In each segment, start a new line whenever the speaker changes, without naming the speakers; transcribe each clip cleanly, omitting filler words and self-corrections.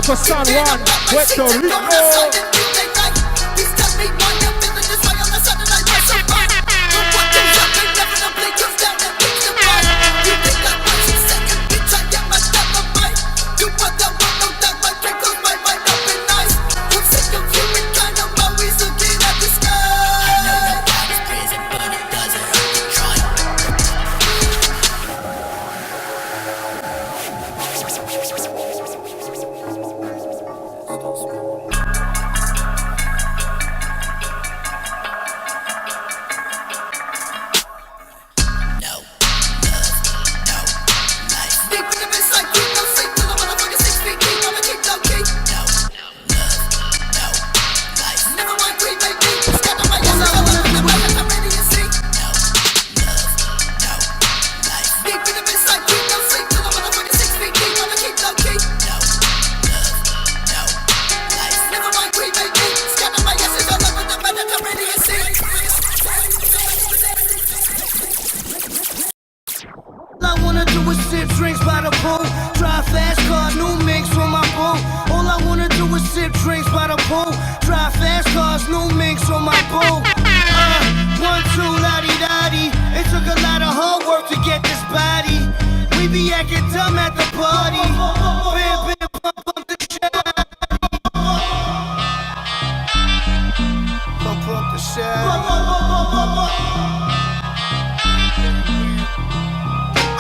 out for San Juan, Puerto Rico.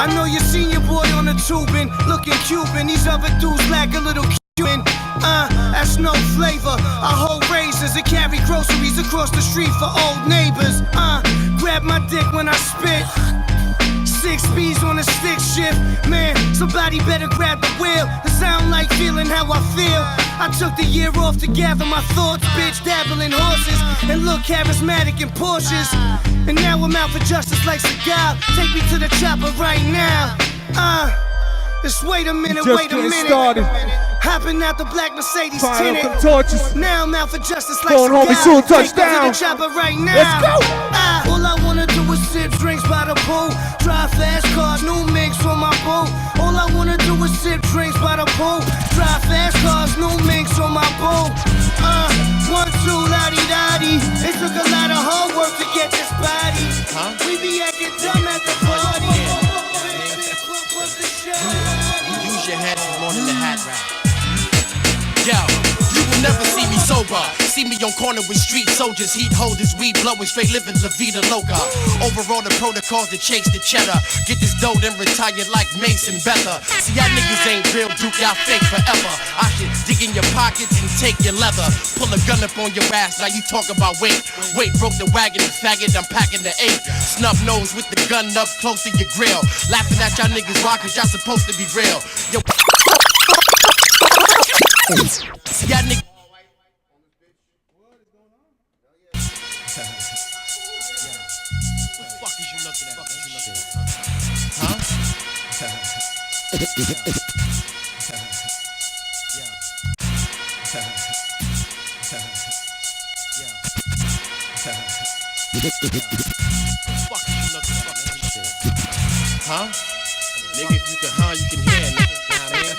I know you seen your boy on the tubing, looking Cuban. These other dudes lack a little Cuban. That's no flavor. I hold razors and carry groceries across the street for old neighbors. Grab my dick when I spit. 6 B's on a stick shift. Man, somebody better grab the wheel. It sound like feeling how I feel. I took the year off to gather my thoughts, bitch, dabbling horses and look charismatic in Porsches. And now I'm out for justice like Seagal. Take me to the chopper right now. Just wait a minute, wait a minute.
Started.
Hopping out the black Mercedes
Fire
tinted.
up them torches.
Now I'm out for justice like
Going home and soon
Take me
touchdown.
to the chopper right now.
Let's go.
All I wanna do is sip drinks by the pool. Drive fast cars, new mix for my boo. All I wanna do is sip drinks by the pool. Drive fast cars, new mix on my boo. 1, 2, la-di-da-di. It took a lot of hard work to get this body. We be acting dumb at the party.
You use your head for more than the hat rack. Yo, you will never see me sober. See me on corner with street soldiers, heat holders, weed blowing, straight living La Vida Loca. Over all the protocols that chase the cheddar. Get this dough then retire like Mason Bether. See, y'all niggas ain't real, Duke, y'all fake forever. I should dig in your pockets and take your leather. Pull a gun up on your ass, now you talk about weight. Weight broke the wagon, the faggot, I'm packing the 8. Snub nose with the gun up close to your grill. Laughing at y'all niggas, why? Cause y'all supposed to be real. Yo. See, y'all niggas. Huh? Nigga, if you can you can hear, nigga. You know what I mean?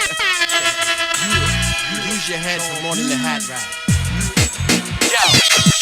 You use your head for more than the hat rack. Yo,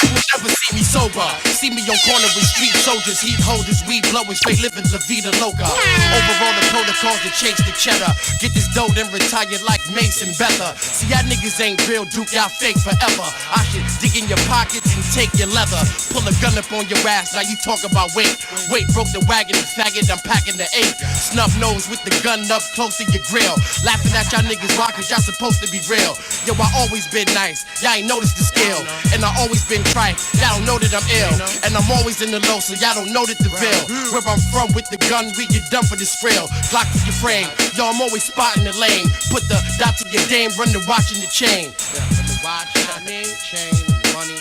you will never see me sober. See me on corner with street soldiers, heat holders, weed blowing, straight living La Vida Loca. Over all the protocols that chase the cheddar. Get this dough then retire like Mason Bether. See, y'all niggas ain't real, Duke, y'all fake forever. I should dig in your pockets and take your leather. Pull a gun up on your ass, now you talk about weight. Weight broke the wagon, the faggot, I'm packing the 8. Snub nose with the gun up close to your grill. Laughing at y'all niggas, why? Cause y'all supposed to be real. Yo, I always been nice, y'all ain't noticed the skill. And I always been trite, y'all don't know that I'm ill. And I'm always in the low, so y'all don't know that the bill. Where I'm from with the gun, we get done for this frill. Glock to your frame, yo, I'm always spotting the lane. Put the dot to your dame, run the watch in the chain. Run the watch, you know what I mean? Chain, money,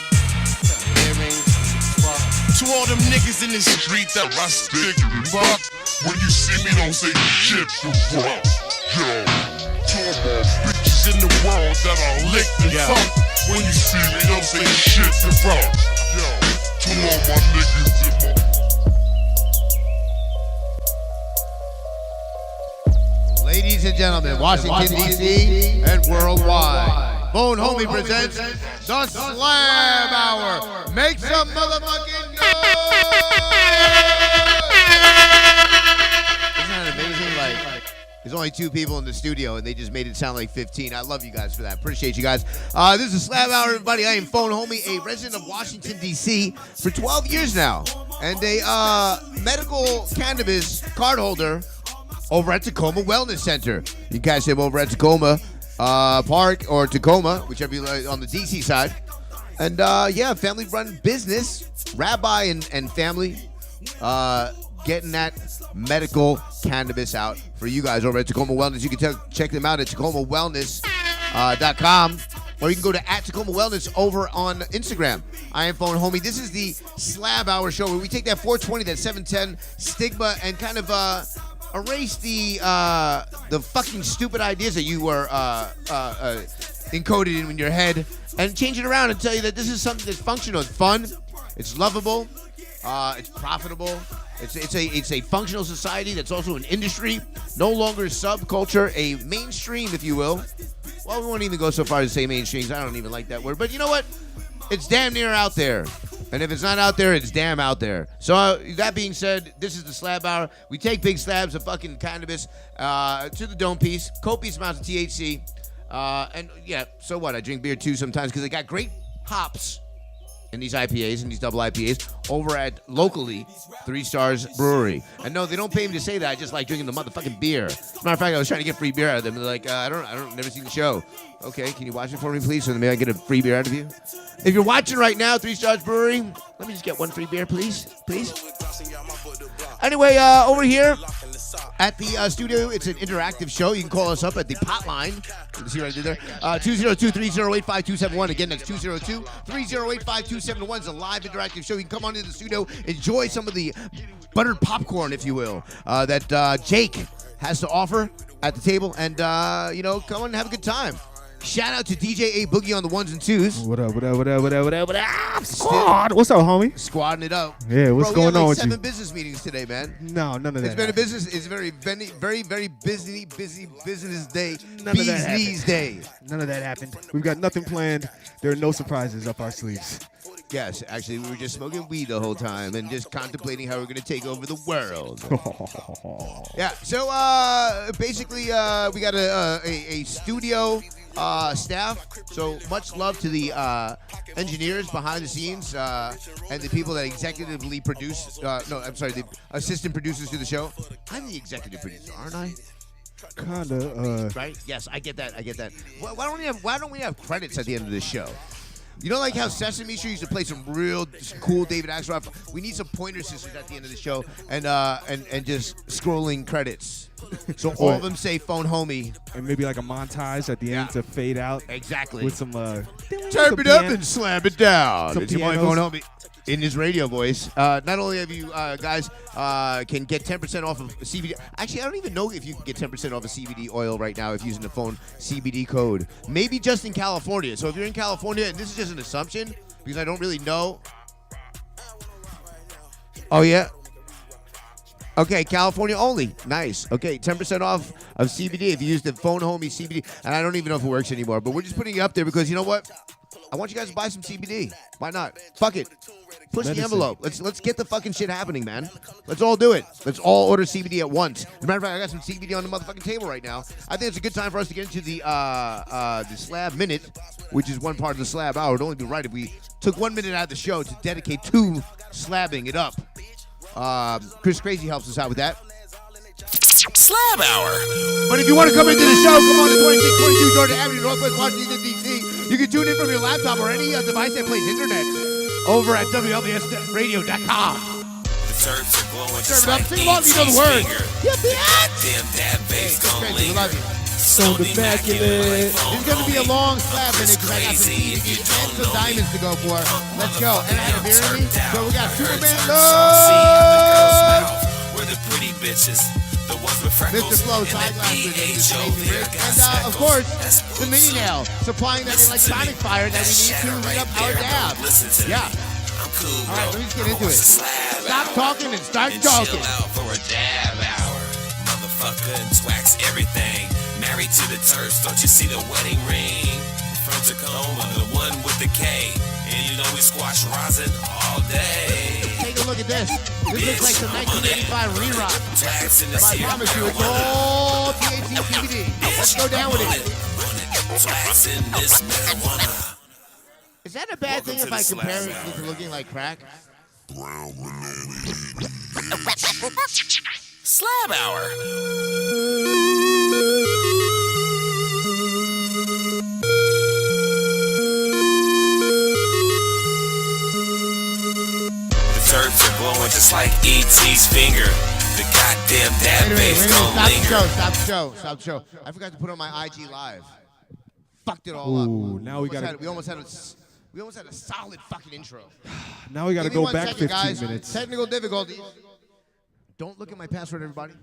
earrings, fuck. To all them niggas in the street that I stick fuck.
When you see me, don't say shit for fuck. Yo, to all my bitches in the world that I lick the fuck. When you see me, don't say shit to fuck. Yo, to all my niggas in my...
Ladies and gentlemen, Washington, D.C. and worldwide, Phone Homie presents the Slab Hour. Make some motherfucking noise! Isn't that amazing? Like, there's only 2 people in the studio, and they just made it sound like 15. I love you guys for that. Appreciate you guys. This is Slab Hour, everybody. I am Phone Homie, a resident of Washington, D.C. for 12 years now, and a medical cannabis card holder over at Tacoma Wellness Center. You can catch them over at Tacoma Park or Tacoma, whichever you like, on the D.C. side. And, yeah, family-run business, rabbi and family, getting that medical cannabis out for you guys over at Tacoma Wellness. You can check them out at TacomaWellness.com, or you can go to @Tacoma Wellness over on Instagram. I am Phone Homie. This is the Slab Hour show where we take that 420, that 710 stigma and kind of erase the fucking stupid ideas that you were encoded in your head and change it around and tell you that this is something that's functional. It's fun. It's lovable. It's profitable. It's a functional society that's also an industry, no longer a subculture, a mainstream, if you will. Well, we won't even go so far as to say mainstreams. I don't even like that word. But you know what? It's damn near out there. And if it's not out there, it's damn out there. So that being said, this is the Slab Hour. We take big slabs of fucking cannabis to the dome piece, copious amounts of THC. And yeah, so what? I drink beer too sometimes because they got great hops in these IPAs and these double IPAs over at locally 3 Stars Brewery. And no, they don't pay me to say that. I just like drinking the motherfucking beer. As a matter of fact, I was trying to get free beer out of them. They're like, never seen the show. Okay, can you watch it for me, please? So maybe I get a free beer out of you. If you're watching right now, 3 Stars Brewery, let me just get 1 free beer, please. Anyway, over here at the studio, it's an interactive show. You can call us up at the hotline. You can see right there. 202-308-5271. Again, that's 202-308-5271. It's a live interactive show. You can come on into the studio, enjoy some of the buttered popcorn, if you will, that Jake has to offer at the table, and come and have a good time. Shout out to DJ A Boogie on the 1s and 2s.
What up? Squad. What's up, homie?
Squadding it up.
Yeah, what's going on with
7 business meetings today, man.
No, none of that.
It's been a business. It's very, very, very busy business day.
None of that happened.
Bees day.
None of that happened. We've got nothing planned. There are no surprises up our sleeves.
Yes, actually, we were just smoking weed the whole time and just contemplating how we're going to take over the world. Yeah, so basically, we got a studio staff. So much love to the engineers behind the scenes and the people that executively produce. The assistant producers to the show. I'm the executive producer, aren't I?
Kinda.
Right? Yes, I get that. Why don't we have credits at the end of this show? You know, like how Sesame Street used to play some real cool David Axelrod? We need some Pointer Sisters at the end of the show and just scrolling credits. So all of them say Phone Homie.
And maybe like a montage at the end to fade out.
Exactly.
With some
turn it up and slam it down. It's your boy Phone Homie. In his radio voice. Not only have you guys can get 10% off of CBD. Actually, I don't even know if you can get 10% off of CBD oil right now if using the phone CBD code. Maybe just in California. So if you're in California, and this is just an assumption because I don't really know. Oh, yeah. Okay, California only. Nice. Okay, 10% off of CBD if you use the Phone Homie CBD. And I don't even know if it works anymore, but we're just putting it up there because you know what? I want you guys to buy some CBD. Why not? Fuck it. Push the envelope. Let's get the fucking shit happening, man. Let's all do it. Let's all order CBD at once. As a matter of fact, I got some CBD on the motherfucking table right now. I think it's a good time for us to get into the Slab Minute, which is one part of the Slab Hour. It'd only be right if we took 1 minute out of the show to dedicate to slabbing it up. Chris Crazy helps us out with that.
Slab Hour.
But if you want to come into the show, come on to 2622 Georgia Avenue, Northwest Washington, D.C. You can tune in from your laptop or any device that plays internet over at WLVSradio.com.
The turfs are glowing
just like sing along, you know the words.
Damn, that bass gon' linger.
So immaculate.
It's going to be a long slab minute because I got some CBD and some diamonds to go for. Let's go. And I had a beer in me. So we got Superman Love.
We're the pretty bitches. The ones with freckles.
Mr. Flow's eyeglasses and of course, the mini nail, supplying that electronic fire that we need to read up our dab. Yeah.
I'm cool,
all right, let me just get into it. Stop talking and start talking.
Chill out for a dab hour. motherfucker and twax everything. Married to the turfs, don't you see the wedding ring? From Tacoma, the one with the K. And you know we squash rosin all day.
Take a look at this. This looks like some 1985 re-rock.
Twax in the
I promise you, it's all THC CBD. Let's go down with it.
Twax in this marijuana.
Is that a bad thing if I compare it to looking like crack?
Slab Hour. The turfs are glowing just like E.T.'s finger. The goddamn dab bass gon' linger.
Stop the show. I forgot to put on my IG live. Fucked it all
Ooh,
up.
now we gotta.
We almost had a solid fucking intro.
Now we gotta
Give me
go
1
back
second,
15
guys.
minutes.
Technical difficulties. Don't look at my password, everybody.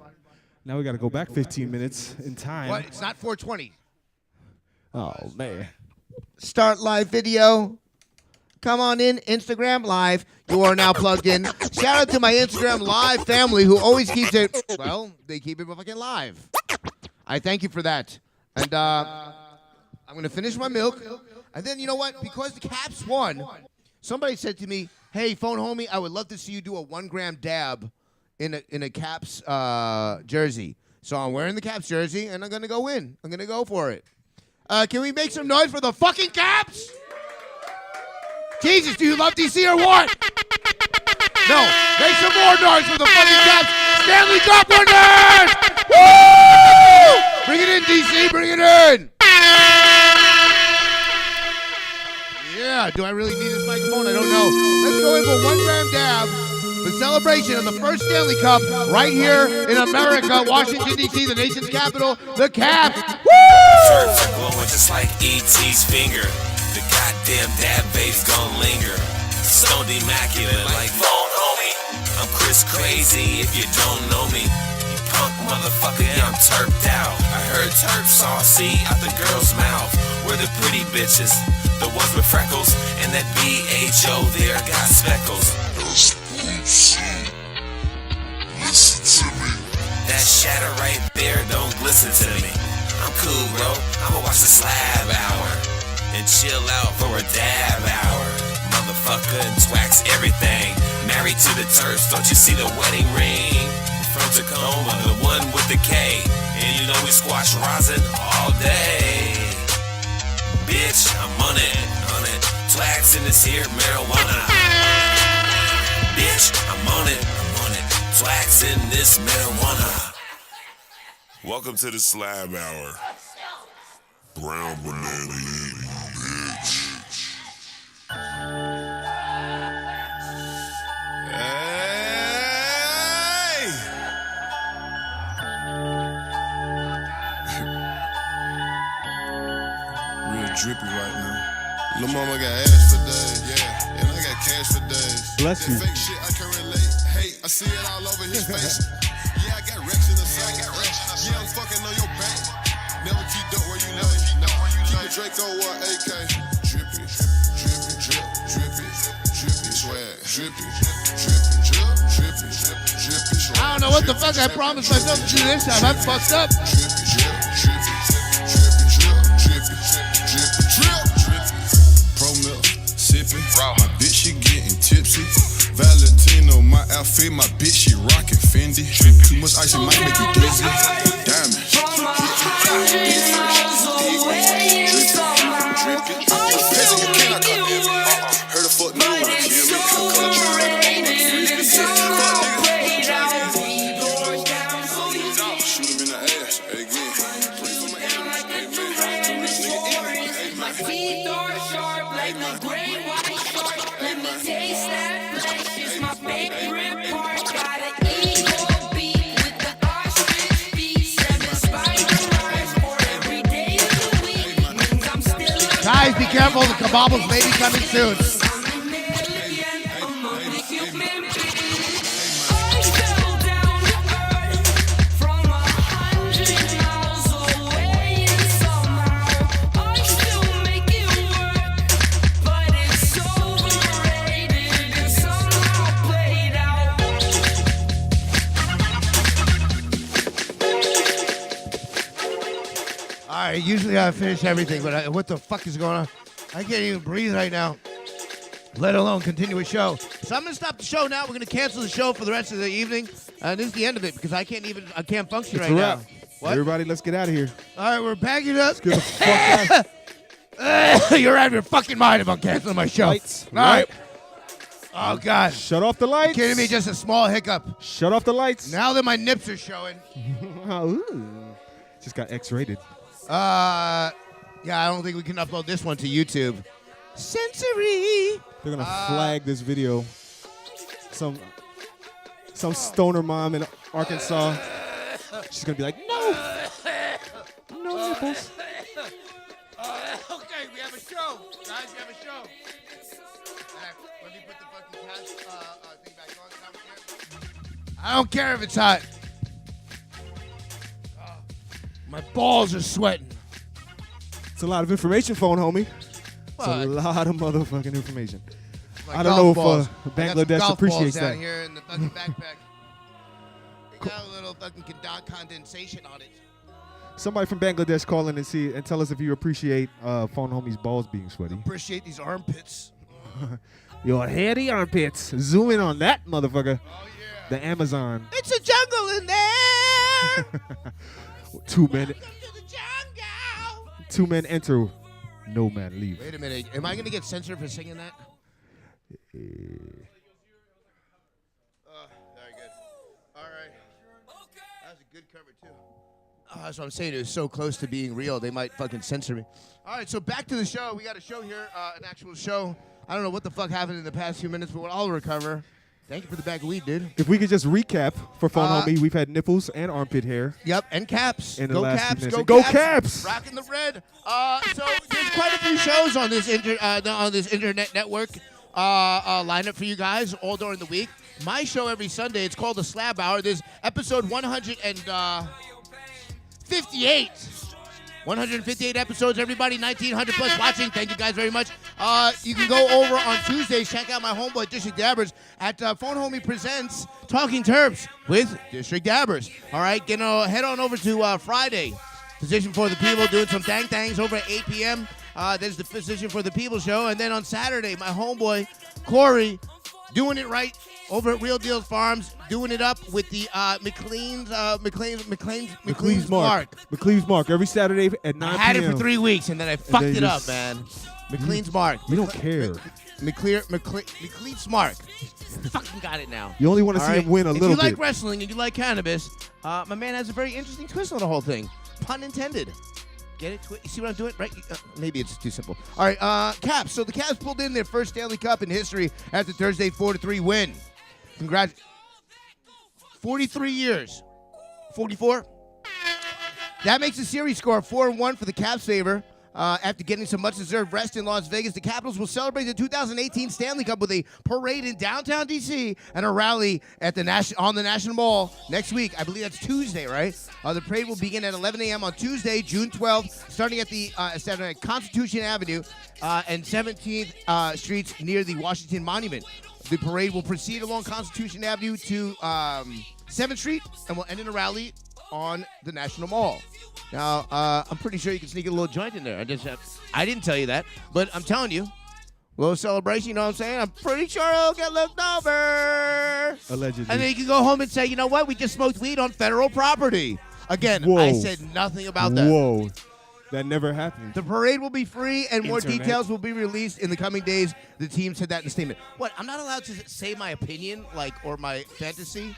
Now we gotta go back 15 minutes in time.
What? It's not 420.
Oh man.
Start live video. Come on in, Instagram Live. You are now plugged in. Shout out to my Instagram Live family who always keeps it, well, they keep it fucking live. I thank you for that. And I'm going to finish my milk. And then, you know what? Because the Caps won, somebody said to me, hey, phone homie, I would love to see you do a 1 gram dab in a Caps jersey. So I'm wearing the Caps jersey, and I'm going to go in. I'm going to go for it. Can we make some noise for the fucking Caps? Jesus, do you love DC or what? No, make some more noise for the fucking Caps. Stanley Cup winners! Woo! Bring it in, DC, bring it in. Yeah, do I really need this microphone? I don't know. Let's go in for 1 gram dab. The celebration of the first Stanley Cup right here in America, Washington, D.C., the nation's capital, the Caps. Woo!
Turfs are glowing just like E.T.'s finger. The goddamn dab bass gon' linger. Stoned immaculate like phone homie. I'm Chris Crazy if you don't know me. You punk motherfucker, yeah, I'm turfed out. I heard turf saucy out the girl's mouth. We're the pretty bitches, the ones with freckles, and that BHO there got speckles.
Listen to me.
That shadow right there don't listen to me. I'm cool, bro. I'ma watch the Slab Hour and chill out for a dab hour. Motherfucker and twax everything. Married to the turfs, don't you see the wedding ring? From Tacoma, the one with the K. And you know we squash rosin all day. Bitch, I'm on it. Twax in this here marijuana. Bitch, I'm on it. Twax in this marijuana.
Welcome to the Slab Hour. Brown banana eating bitch. Hey! Real drippy right now. Lil' mama got ass for days, yeah, and I got cash for days.
Bless
That
you.
fake shit I can relate. Hey, I see it all over his face. Yeah, I got Rex in the sack. Yeah, I'm fucking on your back. Never keep dope where you know. Keep a Draco or AK. Drippy, drippy, drip, drippy, drippy, swag, drippy, drippy, drip, drippy, drippy, swag.
I don't know what the fuck I promised myself to do this time. I fucked up.
Drippy, drip, drippy, drippy, drip, drippy, drippy, drip, drippy. Pro milk, sipping. My bitch, she getting tipsy. Valentino, my outfit, my bitch, she rockin' Fendi. Too much ice, it might make you dizzy. Diamonds. Heard a fuck nigga wanna kill me. Shoot him in the ass again. Pray for my enemies. Amen. The rich nigga enemy. Amen.
Teeth are sharp like the great white shark. Let me taste that flesh. It's my favorite part. Got an eagle beat with the ostrich feet. 7 spider eyes for every day of the week. Means I'm still a
Guys, be careful. The kebabbles may be coming soon.
million among the human beings. I fell down to earth from 100 miles away, and somehow I still make it work. But it's overrated and somehow played out.
Usually I finish everything, but what the fuck is going on? I can't even breathe right now, let alone continue a show. So I'm going to stop the show now. We're going to cancel the show for the rest of the evening. This is the end of it because I can't function
It's
right
a
now.
wrap.
What?
Everybody, let's get out of here.
All right, we're packing up.
Get the fuck out.
You're out of your fucking mind if I'm canceling my show.
Lights.
All right. Oh, God.
Shut off the lights.
Kidding me? Just a small hiccup.
Shut off the lights.
Now that my nips are showing.
Ooh. Just got X-rated.
Yeah, I don't think we can upload this one to YouTube. Sensory.
They're gonna flag this video. Some stoner mom in Arkansas. She's gonna be like, no, no nipples.
Okay, we have a show. Guys, we have a show. Let me put the fucking couch thing back on. I don't care if it's hot. My balls are sweating.
It's a lot of information, phone homie. It's
What?
a lot of motherfucking information.
My
I don't
golf
know
balls.
if
I got some
Bangladesh
golf
appreciates
balls down
that.
here in the fucking backpack. It got a little fucking condensation on it.
Somebody from Bangladesh call in and tell us if you appreciate phone homie's balls being sweaty.
Appreciate these armpits.
Your hairy armpits. Zoom in on that motherfucker.
Oh yeah.
The Amazon.
It's a jungle in there.
2 men.
Welcome to the jungle.
2 men enter. No man leave.
Wait a minute. Am I gonna get censored for singing that? Very good. All right. That was a good cover too. That's what I'm saying. It was so close to being real. They might fucking censor me. All right. So back to the show. We got a show here. An actual show. I don't know what the fuck happened in the past few minutes, but I'll recover. Thank you for the bag of weed, dude.
If we could just recap for phone homie, we've had nipples and armpit hair.
Yep, and Caps.
In the
Go
last few
Caps,
minutes.
go
Go
Caps.
Caps.
Rocking the red. So there's quite a few shows on this internet network lineup for you guys all during the week. My show every Sunday, it's called the Slab Hour. There's episode 158. 158 episodes, everybody, 1,900 plus watching. Thank you guys very much. You can go over on Tuesdays, check out my homeboy, District Dabbers, at Phone Homie Presents Talking Terps with District Dabbers. All right, head on over to Friday, Physician for the People, doing some things over at 8 p.m. There's the Physician for the People show. And then on Saturday, my homeboy, Corey, doing it right over at Real Deals Farms, doing it up with the McLean's Mark.
McLean's Mark every Saturday at 9
I had
p.m.
it for 3 weeks, and then I fucked
then
it
you
up, man. McLean's Mark.
You don't care.
McLean's Mark. Fucking got it now.
You only want to
All
see
right?
him win a
if
little
you
bit.
like wrestling and you like cannabis, my man has a very interesting twist on the whole thing. Pun intended. Get it? You see what I'm doing? Right? Maybe it's too simple. All right, Caps. So the Caps pulled in their first Stanley Cup in history after Thursday 4-3 win. Congrats. 43 years. 44? That makes the series score 4-1 for the Caps' favor. After getting some much-deserved rest in Las Vegas, the Capitals will celebrate the 2018 Stanley Cup with a parade in downtown D.C. and a rally at on the National Mall next week. I believe that's Tuesday, right? The parade will begin at 11 a.m. on Tuesday, June 12th, starting at the Constitution Avenue and 17th Streets near the Washington Monument. The parade will proceed along Constitution Avenue to 7th Street and will end in a rally on the National Mall. Now, I'm pretty sure you can sneak a little joint in there. I didn't tell you that, but I'm telling you, a little celebration, you know what I'm saying? I'm pretty sure it'll get left over.
Allegedly.
And then you can go home and say, you know what? We just smoked weed on federal property. Again,
Whoa.
I said nothing about that.
Whoa. That never happened.
The parade will be free, and more
Internet.
details will be released in the coming days. The team said that in a statement. What? I'm not allowed to say my opinion, or my fantasy?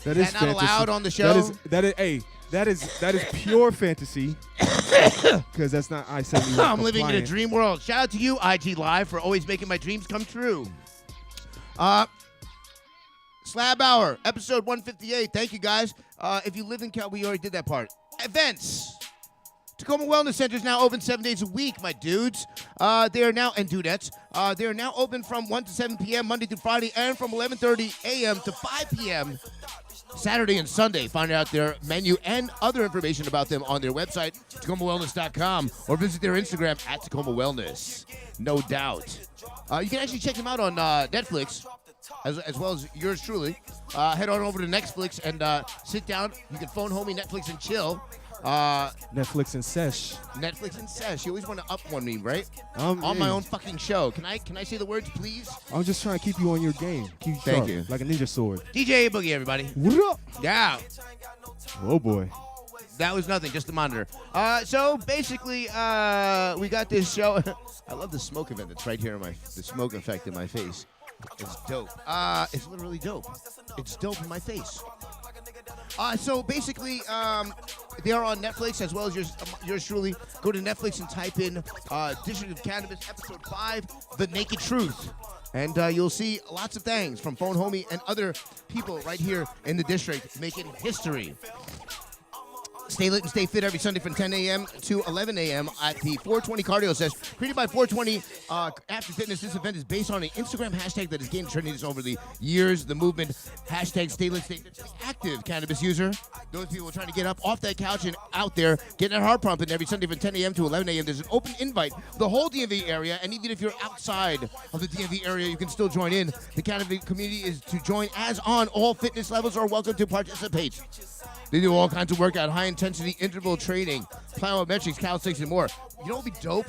That
Is
is
that not
fantasy.
allowed on the show?
That is pure fantasy. Because that's not I-71
I'm living in a
compliant.
dream world. Shout out to you, IG Live, for always making my dreams come true. Slab Hour, episode 158. Thank you, guys. If you live in Cal, we already did that part. Events. Tacoma Wellness Center is now open 7 days a week, my dudes. They are now, and dudettes, they are now open from 1 to 7 p.m. Monday through Friday and from 11:30 a.m. to 5 p.m. Saturday and Sunday. Find out their menu and other information about them on their website, TacomaWellness.com, or visit their Instagram at Tacoma Wellness. No doubt. You can actually check them out on Netflix, as well as yours truly. Head on over to Netflix and sit down. You can phone homie Netflix and chill.
Netflix and Sesh.
Netflix and Sesh. You always want to up one me, right?
Um,
On my
yeah.
own fucking show. Can I say the words, please?
I'm just trying to keep you on your game. Keep you
Thank
sharp,
you.
like a ninja sword.
DJ Boogie, everybody.
What up?
Yeah.
Oh boy.
That was nothing, just the monitor. So basically, we got this show. I love the smoke event that's right here in the smoke effect in my face. It's dope. It's literally dope. It's dope in my face. So basically, they are on Netflix as well as yours truly. Go to Netflix and type in District of Cannabis, Episode 5, The Naked Truth. And you'll see lots of things from Phone Homie and other people right here in the district making history. Stay lit and stay fit every Sunday from 10 a.m. to 11 a.m. at the 420 Cardio Session. Created by 420 After Fitness, this event is based on an Instagram hashtag that has gained trendiness over the years. The movement, hashtag Stay Lit, Stay Fit. Active cannabis user. Those people trying to get up off that couch and out there, getting their heart pumping every Sunday from 10 a.m. to 11 a.m. There's an open invite for the whole DMV area, and even if you're outside of the DMV area, you can still join in. The cannabis community is to join as on all fitness levels are welcome to participate. They do all kinds of workout, high-intensity interval training, plyometrics, calisthenics, and more. You know what would be dope?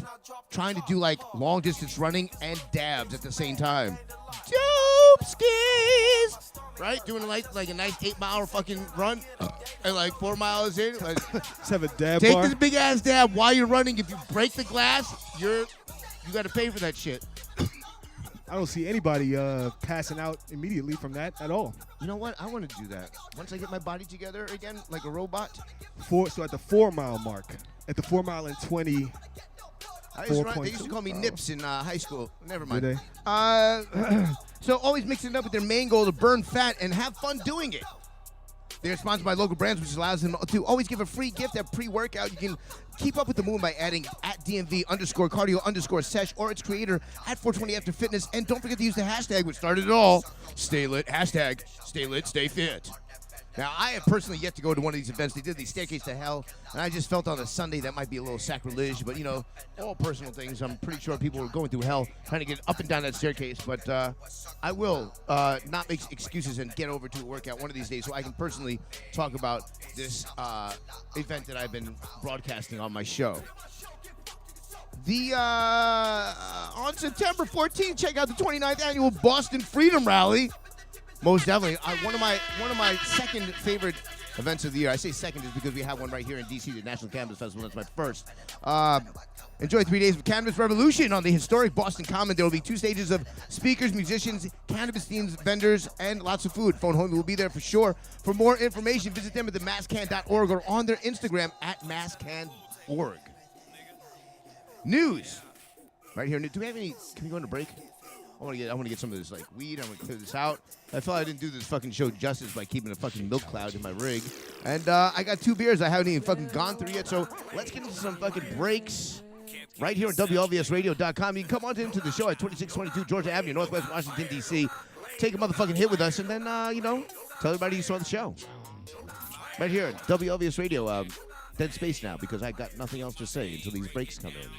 Trying to do, like, long-distance running and dabs at the same time. Dope skis! Right? Doing, like a nice 8-mile fucking run and, like, 4 miles in. Like,
Let's have a dab
take
bar.
this big-ass dab while you're running. If you break the glass, you got to pay for that shit.
I don't see anybody passing out immediately from that at all.
You know what? I want to do that. Once I get my body together again, like a robot.
So at the 4 mile mark, at the 4 mile and 20.
They used to call me Nips in high school. Never mind.
Did
So always mixing it up with their main goal to burn fat and have fun doing it. They're sponsored by local brands, which allows them to always give a free gift at pre-workout. You can keep up with the movement by adding at DMV_cardio_sesh or its creator at 420 After Fitness. And don't forget to use the hashtag which started it all. Stay lit. Hashtag stay lit, stay fit. Now, I have personally yet to go to one of these events. They did the Staircase to Hell, and I just felt on a Sunday that might be a little sacrilege. But, you know, all personal things. I'm pretty sure people were going through hell trying to get up and down that staircase. But I will not make excuses and get over to a workout one of these days so I can personally talk about this event that I've been broadcasting on my show. On September 14th, check out the 29th annual Boston Freedom Rally. Most definitely. One of my second favorite events of the year. I say second is because we have one right here in D.C., the National Cannabis Festival. That's my first. Enjoy 3 days of Cannabis Revolution on the historic Boston Common. There will be 2 stages of speakers, musicians, cannabis-themed vendors, and lots of food. Phone Homie will be there for sure. For more information, visit them at themasscan.org or on their Instagram at masscan.org. News. Right here. Do we have any? Can we go into break? I want to get some of this like weed. I'm gonna clear this out. I felt I didn't do this fucking show justice by keeping a fucking milk cloud in my rig. And I got 2 beers I haven't even fucking gone through yet. So let's get into some fucking breaks right here at WLVSradio.com. You can come on into the show at 2622 Georgia Avenue, Northwest Washington, D.C. Take a motherfucking hit with us, and then tell everybody you saw the show. Right here at WLVS Radio. Dead space now because I got nothing else to say until these breaks come in.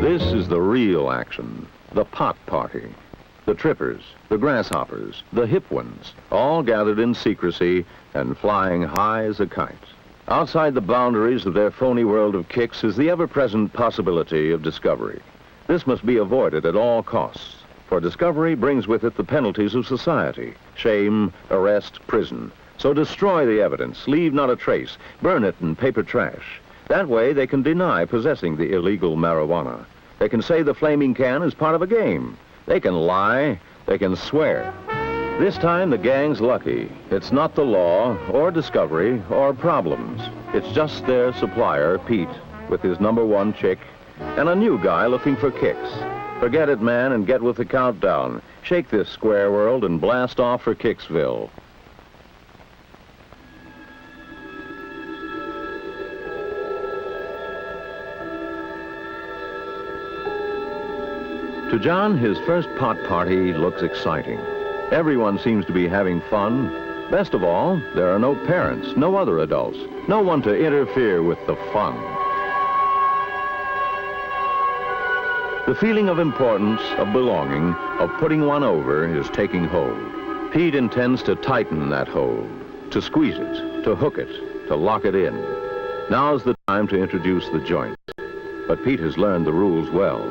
This is the real action, the pot party. The trippers, the grasshoppers, the hip ones, all gathered in secrecy and flying high as a kite. Outside the boundaries of their phony world of kicks is the ever-present possibility of discovery. This must be avoided at all costs, for discovery brings with it the penalties of society: shame, arrest, prison. So destroy the evidence, leave not a trace, burn it in paper trash. That way they can deny possessing the illegal marijuana. They can say the flaming can is part of a game. They can lie, they can swear. This time the gang's lucky. It's not the law, or discovery, or problems. It's just their supplier, Pete, with his #1 chick, and a new guy looking for kicks. Forget it, man, and get with the countdown. Shake this square world and blast off for Kicksville. To John, his first pot party looks exciting. Everyone seems to be having fun, Best of all, there are no parents, no other adults, no one to interfere with the fun. The feeling of importance, of belonging, of putting one over is taking hold. Pete intends to tighten that hold, to squeeze it, to hook it, to lock it in. Now's the time to introduce the joint. But Pete has learned the rules well.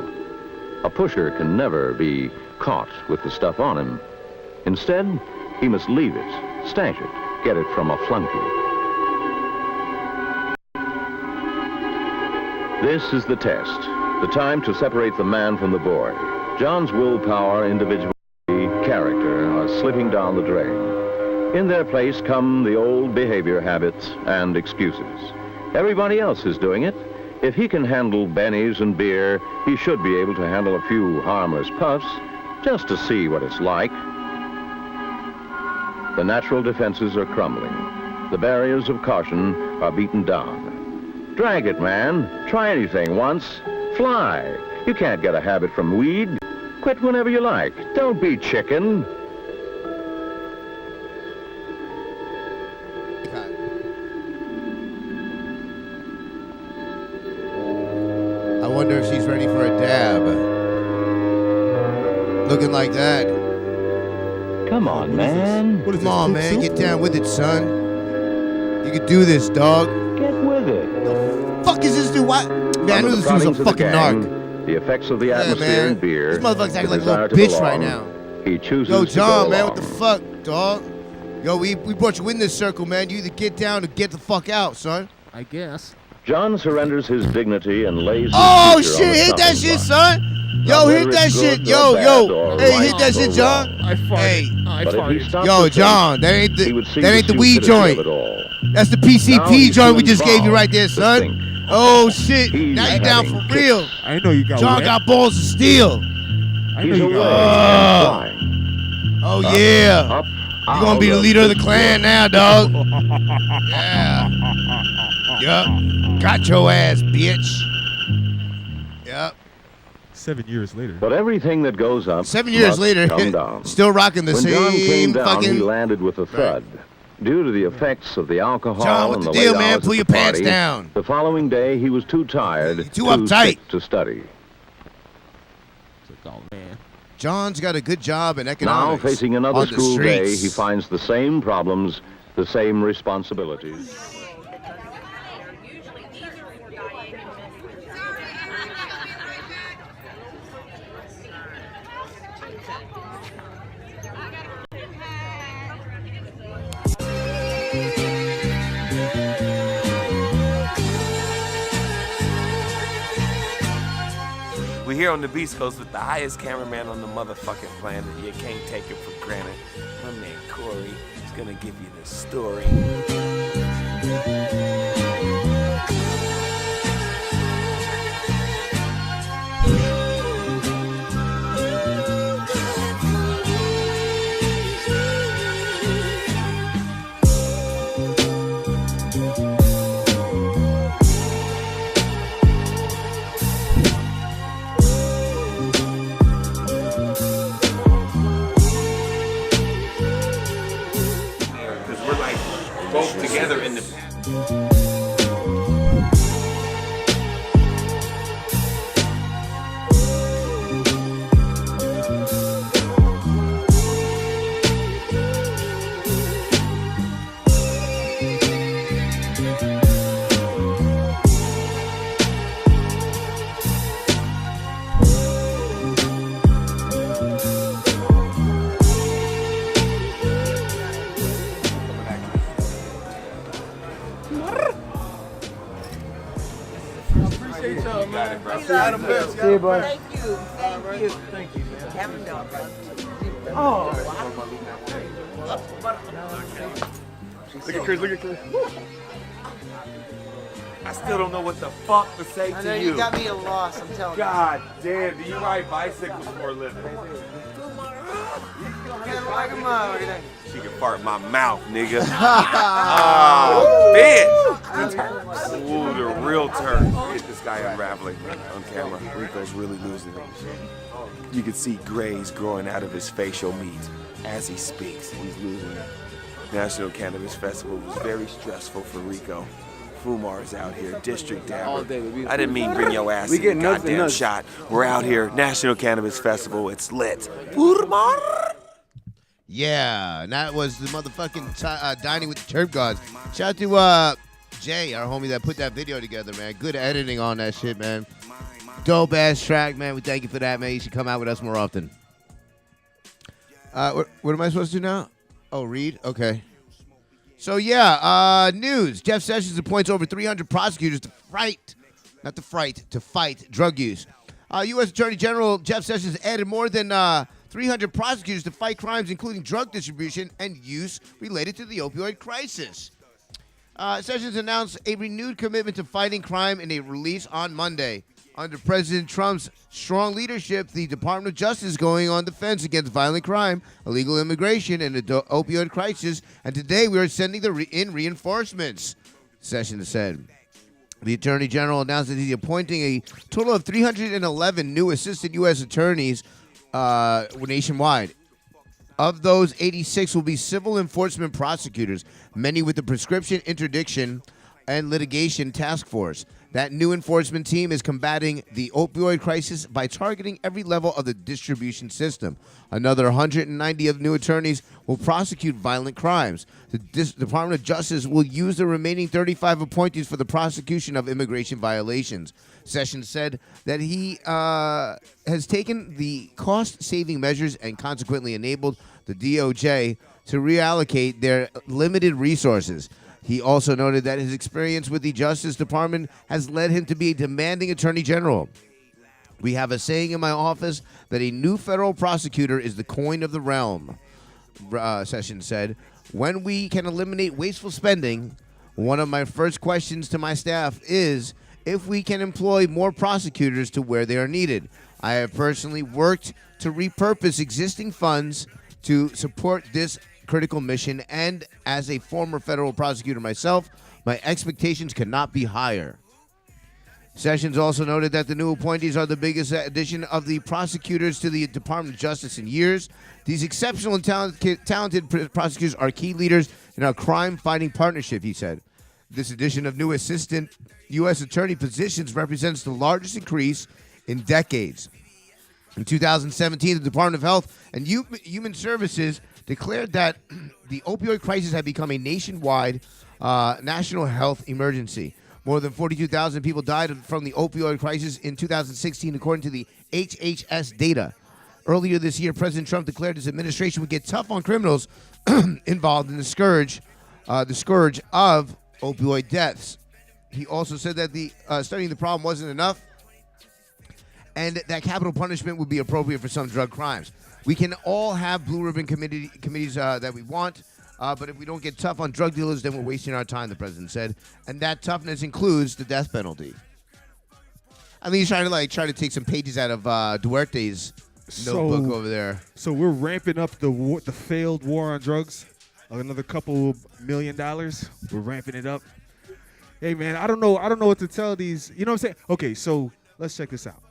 A pusher can never be caught with the stuff on him. Instead, he must leave it, stash it, get it from a flunky. This is the test, the time to separate the man from the boy. John's willpower, individuality, character are slipping down the drain. In their place come the old behavior habits and excuses. Everybody else is doing it. If he can handle bennies and beer, he should be able to handle a few harmless puffs, just to see what it's like. The natural defenses are crumbling. The barriers of caution are beaten down. Drag it, man. Try anything once. Fly. You can't get a habit from weed. Quit whenever you like. Don't be chicken.
I wonder if she's ready for a dab. Looking like that.
Come on, man.
What is
Come on,
this,
man.
soup?
Get down with it, son. You can do this, dog.
Get with it.
The fuck is this dude? What? Man, I
Under
knew
the
this dude was
proddings
a
of the
fucking
gang,
narc.
The effects of the
Yeah,
atmosphere
man.
and beer.
This motherfucker's acting
the
like a little
desire to
bitch right
belong.
now.
He chooses
Yo,
to
John,
go
man, what the
along.
fuck, dog? Yo, we brought you in this circle, man. You either get down or get the fuck out, son.
I guess.
John surrenders his dignity and lays his
Oh,
future on
shit,
the
hit that
chopping
shit,
block.
son. Yo,
Not
hit
whether
that
it's
shit.
good
Yo,
or bad
yo.
or
Hey,
right
hit that
or
shit, John.
wrong.
I farted.
Hey.
I
But if he
farted.
stopped
Yo,
to
John,
think,
that ain't
he would see
the
the
weed
stupidity
joint.
of it all.
That's the
Now
PCP
he's
joint we
too
just gave you
involved
right there,
to
son.
think.
Oh, shit.
He's
Now you down
having
for real.
I know you got
John
wet.
got balls of steel.
I
He's
know
away
you
and
got
flying.
Oh, yeah.
Up,
You're gonna be the
out
leader of the
this
clan
world.
now, dog. Yeah. Yup. Got your ass, bitch. Yup.
7 years later.
But everything that goes up
7 years
must
later,
come down.
still rocking the
When John came
same
down,
fucking.
he landed with a thud. Due to the effects of the alcohol
John, what
and
the
the
deal,
late
man?
hours
Pull
at
your
the
pants
party,
down.
The following day, he was too tired,
Too uptight.
sick to study.
Oh, man.
John's got a good job in
Now,
economics.
facing another
on the
school day,
streets.
he finds the same problems, the same responsibilities.
We're here on the Beast Coast with the highest cameraman on the motherfucking planet. You can't take it for granted. My man Corey is gonna give you the story. Because we're like both together in the. I still don't know what the fuck to say
I
to
know
you.
you got me a loss, I'm telling you.
God damn, do you ride bicycles for a living? She can fart in my mouth, nigga. Oh, bitch! Ooh, the real turn. Look at this guy unraveling on camera. Rico's really losing it. You can see grays growing out of his facial meat as he speaks. He's losing it. National Cannabis Festival was very stressful for Rico. Fumar's out here, District
All
Dabber.
day, we-
I didn't mean bring your ass
we
in
get
the
nuts and
goddamn
nuts.
shot. We're out here, National Cannabis Festival. It's lit. Fumar.
Yeah, and that was the motherfucking Dining with the Turf Gods. Shout out to Jay, our homie that put that video together, man. Good editing on that shit, man. Dope ass track, man. We thank you for that, man. You should come out with us more often. What am I supposed to do now? Oh, read? Okay. So, yeah, news. Jeff Sessions appoints over 300 prosecutors to fight drug use. U.S. Attorney General Jeff Sessions added more than 300 prosecutors to fight crimes including drug distribution and use related to the opioid crisis. Sessions announced a renewed commitment to fighting crime in a release on Monday. Under President Trump's strong leadership, the Department of Justice is going on defense against violent crime, illegal immigration, and the opioid crisis, and today we are sending in reinforcements, Sessions said. The Attorney General announced that he's appointing a total of 311 new assistant U.S. attorneys nationwide. Of those, 86 will be civil enforcement prosecutors, many with the prescription interdiction and litigation task force. That new enforcement team is combating the opioid crisis by targeting every level of the distribution system. Another 190 of new attorneys will prosecute violent crimes. The Department of Justice will use the remaining 35 appointees for the prosecution of immigration violations. Sessions said that he has taken the cost-saving measures and consequently enabled the DOJ to reallocate their limited resources. He also noted that his experience with the Justice Department has led him to be a demanding attorney general. We have a saying in my office that a new federal prosecutor is the coin of the realm, Sessions said. When we can eliminate wasteful spending, one of my first questions to my staff is if we can employ more prosecutors to where they are needed. I have personally worked to repurpose existing funds to support this critical mission, and as a former federal prosecutor myself, my expectations cannot be higher. Sessions also noted that the new appointees are the biggest addition of the prosecutors to the Department of Justice in years. These exceptional and talented prosecutors are key leaders in our crime-fighting partnership, he said. This addition of new assistant U.S. attorney positions represents the largest increase in decades. In 2017, the Department of Health and Human Services declared that the opioid crisis had become a nationwide national health emergency. More than 42,000 people died from the opioid crisis in 2016, according to the HHS data. Earlier this year, President Trump declared his administration would get tough on criminals involved in the scourge of opioid deaths. He also said that the studying the problem wasn't enough, and that capital punishment would be appropriate for some drug crimes. We can all have blue ribbon committees that we want, but if we don't get tough on drug dealers, then we're wasting our time, the president said. And that toughness includes the death penalty. I mean, he's trying to take some pages out of Duarte's notebook over there.
So we're ramping up the failed war on drugs. Another couple $1 million. We're ramping it up. Hey man, I don't know what to tell these. You know what I'm saying? Okay, so let's check this out.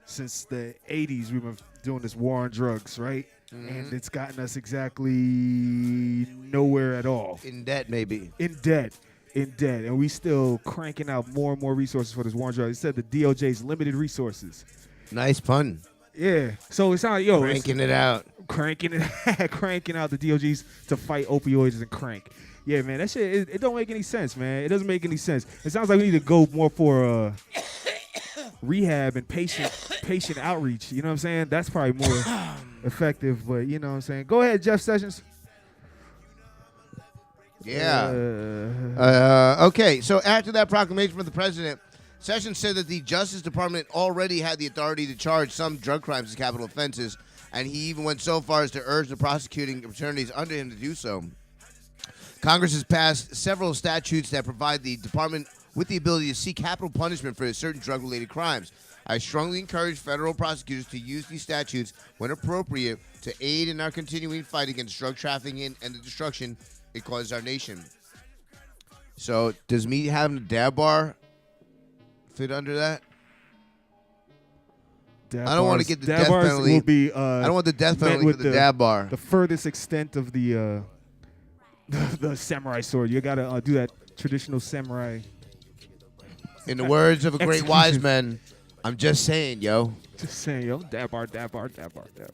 Since the 80s, we've been doing this war on drugs, right? Mm-hmm. And it's gotten us exactly nowhere at all.
In debt, maybe.
In debt. And we still cranking out more and more resources for this war on drugs. It said the DOJ's limited resources.
Nice pun.
Yeah. So it's not,
cranking it out.
Cranking out the DOGs to fight opioids and crank. Yeah, man, that shit, it don't make any sense, man. It doesn't make any sense. It sounds like we need to go more for rehab and patient outreach. You know what I'm saying? That's probably more effective, but you know what I'm saying? Go ahead, Jeff Sessions.
Yeah. Okay, so after that proclamation from the president, Sessions said that the Justice Department already had the authority to charge some drug crimes as capital offenses, and he even went so far as to urge the prosecuting attorneys under him to do so. Congress has passed several statutes that provide the department with the ability to seek capital punishment for certain drug-related crimes. I strongly encourage federal prosecutors to use these statutes when appropriate to aid in our continuing fight against drug trafficking and the destruction it causes our nation. So, does me having a dab bar fit under that? I don't want to get the death penalty.
Will be,
I don't want the death penalty for the dab bar.
The furthest extent of the The samurai sword. You gotta do that traditional samurai.
In the words of a great
Execution.
wise man, I'm just saying, yo.
Just saying, yo, dab bar, dab bar, dab bar, dab.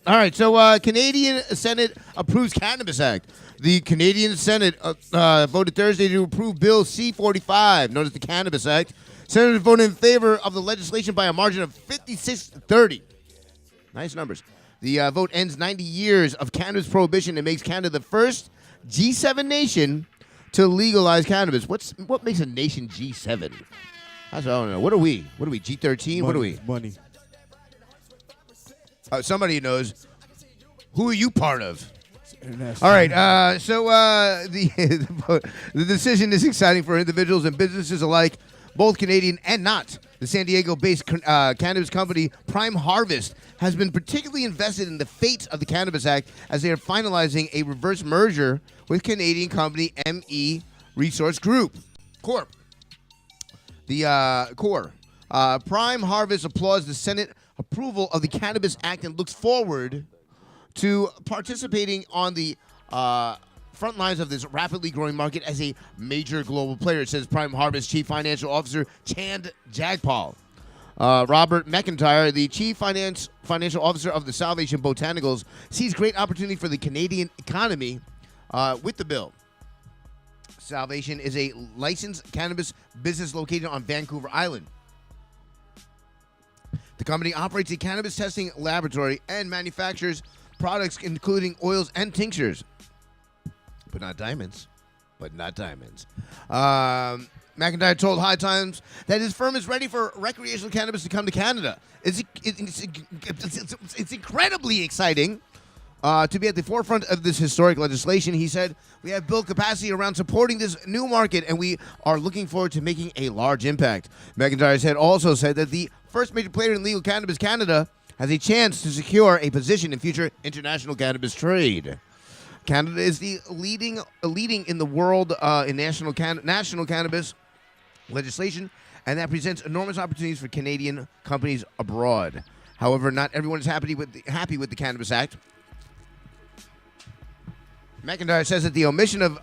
All right, so Canadian Senate approves Cannabis Act. The Canadian Senate voted Thursday to approve Bill C-45, known as the Cannabis Act. Senators voted in favor of the legislation by a margin of 56-30. Nice numbers. The vote ends 90 years of cannabis prohibition and makes Canada the first G7 nation to legalize cannabis. What makes a nation G7? I don't know. What are we? G13? What are we?
Money.
Somebody knows. Who are you part of?
International.
All right. So the decision is exciting for individuals and businesses alike, both Canadian and not. The San Diego-based cannabis company Prime Harvest has been particularly invested in the fate of the Cannabis Act as they are finalizing a reverse merger with Canadian company ME Resource Corp. The core. Prime Harvest applauds the Senate approval of the Cannabis Act and looks forward to participating on the front lines of this rapidly growing market as a major global player, it says Prime Harvest Chief Financial Officer Chand Jagpal. Robert McIntyre, the Chief Financial Officer of the Salvation Botanicals, sees great opportunity for the Canadian economy with the bill. Salvation is a licensed cannabis business located on Vancouver Island. The company operates a cannabis testing laboratory and manufactures products including oils and tinctures. But not diamonds. McIntyre told High Times that his firm is ready for recreational cannabis to come to Canada. It's incredibly exciting to be at the forefront of this historic legislation. He said, we have built capacity around supporting this new market, and we are looking forward to making a large impact. McIntyre also said that the first major player in legal cannabis, Canada, has a chance to secure a position in future international cannabis trade. Canada is the leading in the world in national cannabis legislation, and that presents enormous opportunities for Canadian companies abroad. However, not everyone is happy with the Cannabis Act. McIntyre says that the omission of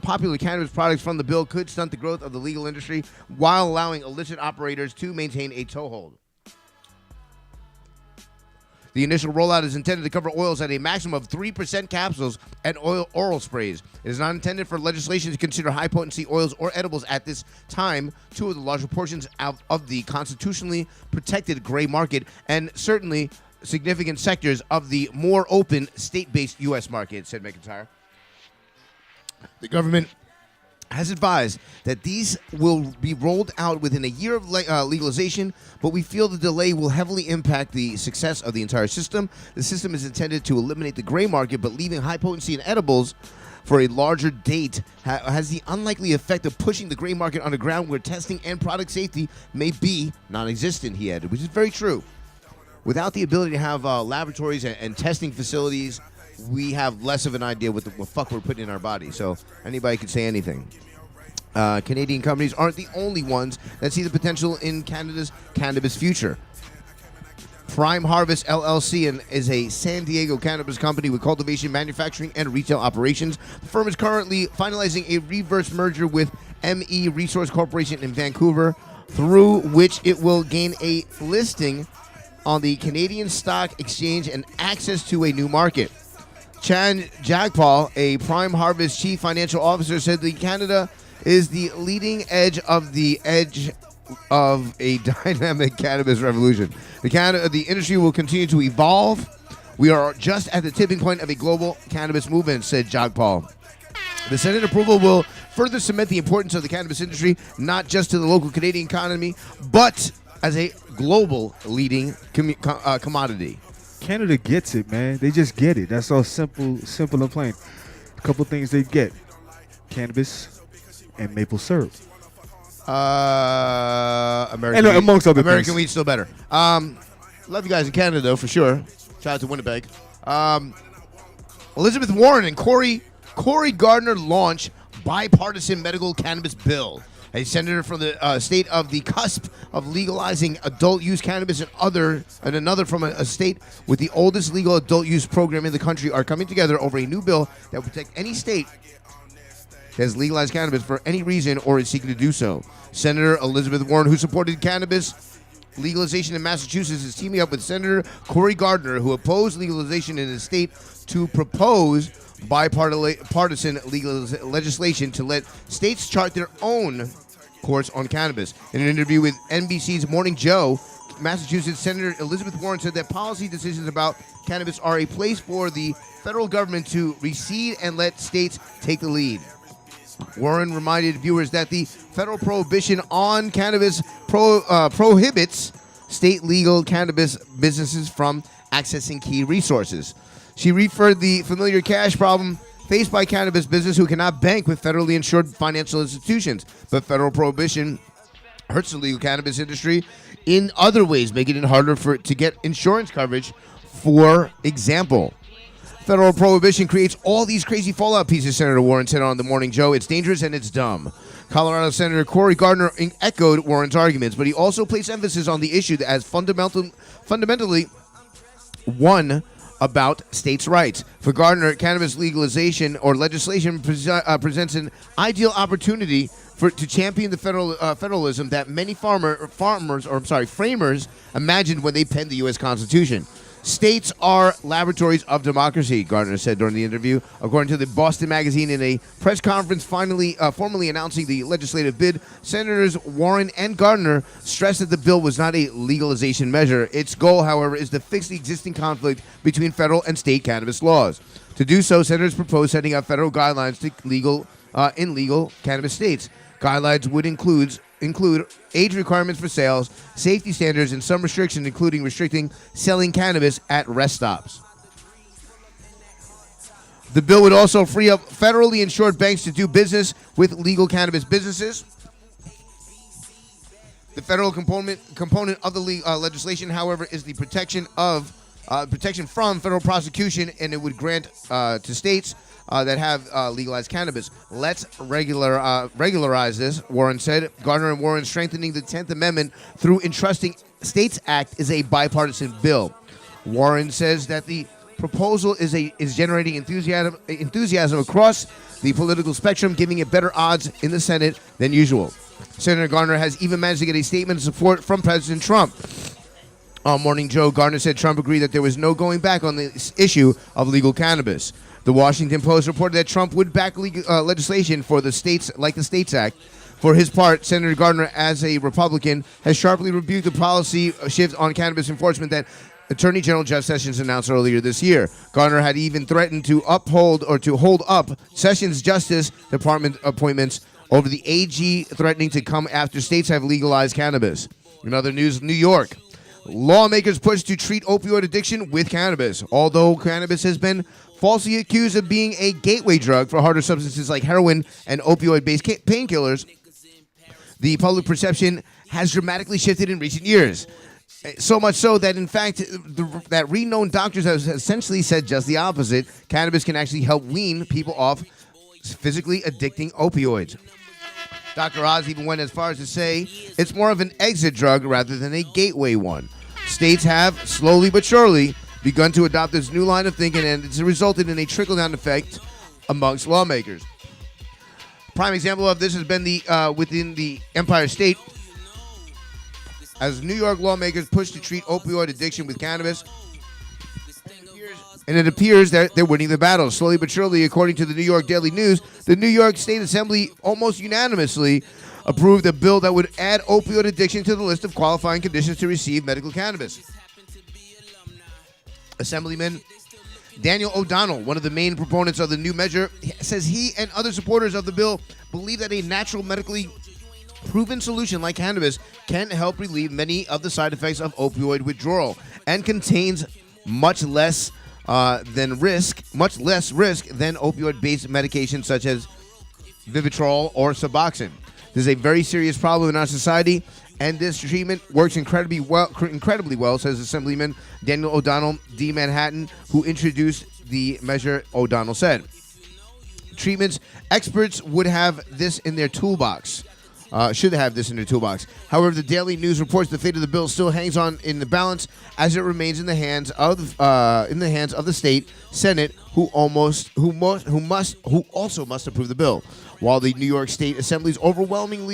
popular cannabis products from the bill could stunt the growth of the legal industry while allowing illicit operators to maintain a toehold. The initial rollout is intended to cover oils at a maximum of 3% capsules and oral sprays. It is not intended for legislation to consider high-potency oils or edibles at this time, two of the larger portions of the constitutionally protected gray market, and certainly significant sectors of the more open state-based U.S. market, said McIntyre. The government has advised that these will be rolled out within a year of legalization, but we feel the delay will heavily impact the success of the entire system. The system is intended to eliminate the gray market, but leaving high potency in edibles for a larger date has the unlikely effect of pushing the gray market on the ground where testing and product safety may be non-existent, he added, which is very true. Without the ability to have laboratories and testing facilities, we have less of an idea what the fuck we're putting in our body. So anybody can say anything. Canadian companies aren't the only ones that see the potential in Canada's cannabis future. Prime Harvest LLC is a San Diego cannabis company with cultivation, manufacturing, and retail operations. The firm is currently finalizing a reverse merger with ME Resource Corporation in Vancouver, through which it will gain a listing on the Canadian Stock Exchange and access to a new market. Chan Jagpal, a Prime Harvest Chief Financial Officer, said that Canada is the leading edge of a dynamic cannabis revolution. The industry will continue to evolve. We are just at the tipping point of a global cannabis movement, said Jagpal. The Senate approval will further cement the importance of the cannabis industry, not just to the local Canadian economy, but as a global leading commodity.
Canada gets it, man. They just get it. That's all simple and plain. A couple things they get: cannabis and maple syrup.
American
and amongst other
American
things.
weed's still better. Love you guys in Canada, though, for sure. Shout out to Winnipeg. Elizabeth Warren and Cory Gardner launch bipartisan medical cannabis bill. A senator from the state of the cusp of legalizing adult use cannabis and another from a state with the oldest legal adult use program in the country are coming together over a new bill that will protect any state that has legalized cannabis for any reason or is seeking to do so. Senator Elizabeth Warren, who supported cannabis legalization in Massachusetts, is teaming up with Senator Cory Gardner, who opposed legalization in his state, to propose bipartisan legislation to let states chart their own course on cannabis. In an interview with NBC's Morning Joe, Massachusetts Senator Elizabeth Warren said that policy decisions about cannabis are a place for the federal government to recede and let states take the lead. Warren reminded viewers that the federal prohibition on cannabis prohibits state legal cannabis businesses from accessing key resources. She referred the familiar cash problem faced by cannabis business who cannot bank with federally insured financial institutions. But federal prohibition hurts the legal cannabis industry in other ways, making it harder to get insurance coverage. For example, federal prohibition creates all these crazy fallout pieces, Senator Warren said on The Morning Joe. It's dangerous and it's dumb. Colorado Senator Cory Gardner echoed Warren's arguments, but he also placed emphasis on the issue as fundamentally one about states' rights. For Gardner, cannabis legalization or legislation presents an ideal opportunity to champion the federalism that many framers imagined when they penned the U.S. Constitution. States are laboratories of democracy, Gardner said during the interview, according to the Boston Magazine. In a press conference formally announcing the legislative bid, Senators Warren and Gardner stressed that the bill was not a legalization measure. Its goal, however, is to fix the existing conflict between federal and state cannabis laws. To do so, senators proposed setting up federal guidelines to legal cannabis states. Guidelines would include age requirements for sales, safety standards, and some restrictions, including restricting selling cannabis at rest stops. The bill would also free up federally insured banks to do business with legal cannabis businesses. The federal component of the legislation, however, is the protection from federal prosecution, and it would grant to states that have legalized cannabis. Let's regularize this, Warren said. Gardner and Warren strengthening the 10th Amendment through entrusting States Act is a bipartisan bill. Warren says that the proposal is generating enthusiasm across the political spectrum, giving it better odds in the Senate than usual. Senator Gardner has even managed to get a statement of support from President Trump. On Morning Joe, Gardner said Trump agreed that there was no going back on the issue of legal cannabis. The Washington Post reported that Trump would back legislation for the states, like the States Act. For his part, Senator Gardner, as a Republican, has sharply rebuked the policy shift on cannabis enforcement that Attorney General Jeff Sessions announced earlier this year. Gardner had even threatened to hold up Sessions Justice Department appointments over the AG threatening to come after states have legalized cannabis. In other news, New York. Lawmakers push to treat opioid addiction with cannabis. Although cannabis has been falsely accused of being a gateway drug for harder substances like heroin and opioid-based painkillers, the public perception has dramatically shifted in recent years. So much so that, in fact, that renowned doctors have essentially said just the opposite. Cannabis can actually help wean people off physically addicting opioids. Dr. Oz even went as far as to say it's more of an exit drug rather than a gateway one. States have, slowly but surely, begun to adopt this new line of thinking, and it's resulted in a trickle-down effect amongst lawmakers. Prime example of this has been within the Empire State, as New York lawmakers push to treat opioid addiction with cannabis. And it appears that they're winning the battle. Slowly but surely, according to the New York Daily News, the New York State Assembly almost unanimously approved a bill that would add opioid addiction to the list of qualifying conditions to receive medical cannabis. Assemblyman Daniel O'Donnell, one of the main proponents of the new measure, says he and other supporters of the bill believe that a natural, medically proven solution like cannabis can help relieve many of the side effects of opioid withdrawal and contains much less risk than opioid-based medications such as Vivitrol or Suboxone. This is a very serious problem in our society, and this treatment works incredibly well, says Assemblyman Daniel O'Donnell, D. Manhattan, who introduced the measure. O'Donnell said, treatments experts would have this in their toolbox. should have this in their toolbox. However, the Daily News reports the fate of the bill still hangs on in the balance as it remains in the hands of the state Senate, who also must approve the bill. While the New York State Assembly's overwhelming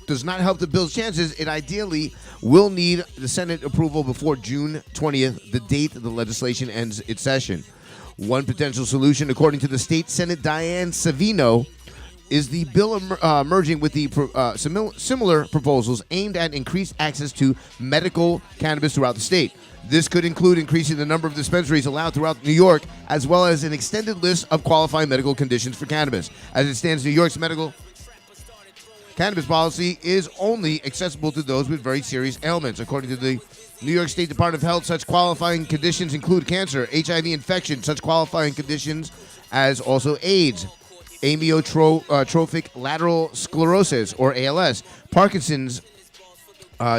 does not help the bill's chances, it ideally will need the Senate approval before June 20th, the date the legislation ends its session. One potential solution, according to the State Senate Diane Savino, is the bill merging with the similar proposals aimed at increased access to medical cannabis throughout the state. This could include increasing the number of dispensaries allowed throughout New York, as well as an extended list of qualifying medical conditions for cannabis. As it stands, New York's medical cannabis policy is only accessible to those with very serious ailments. According to the New York State Department of Health, such qualifying conditions include cancer, HIV infection, such qualifying conditions as also AIDS, amyotrophic lateral sclerosis, or ALS, Parkinson's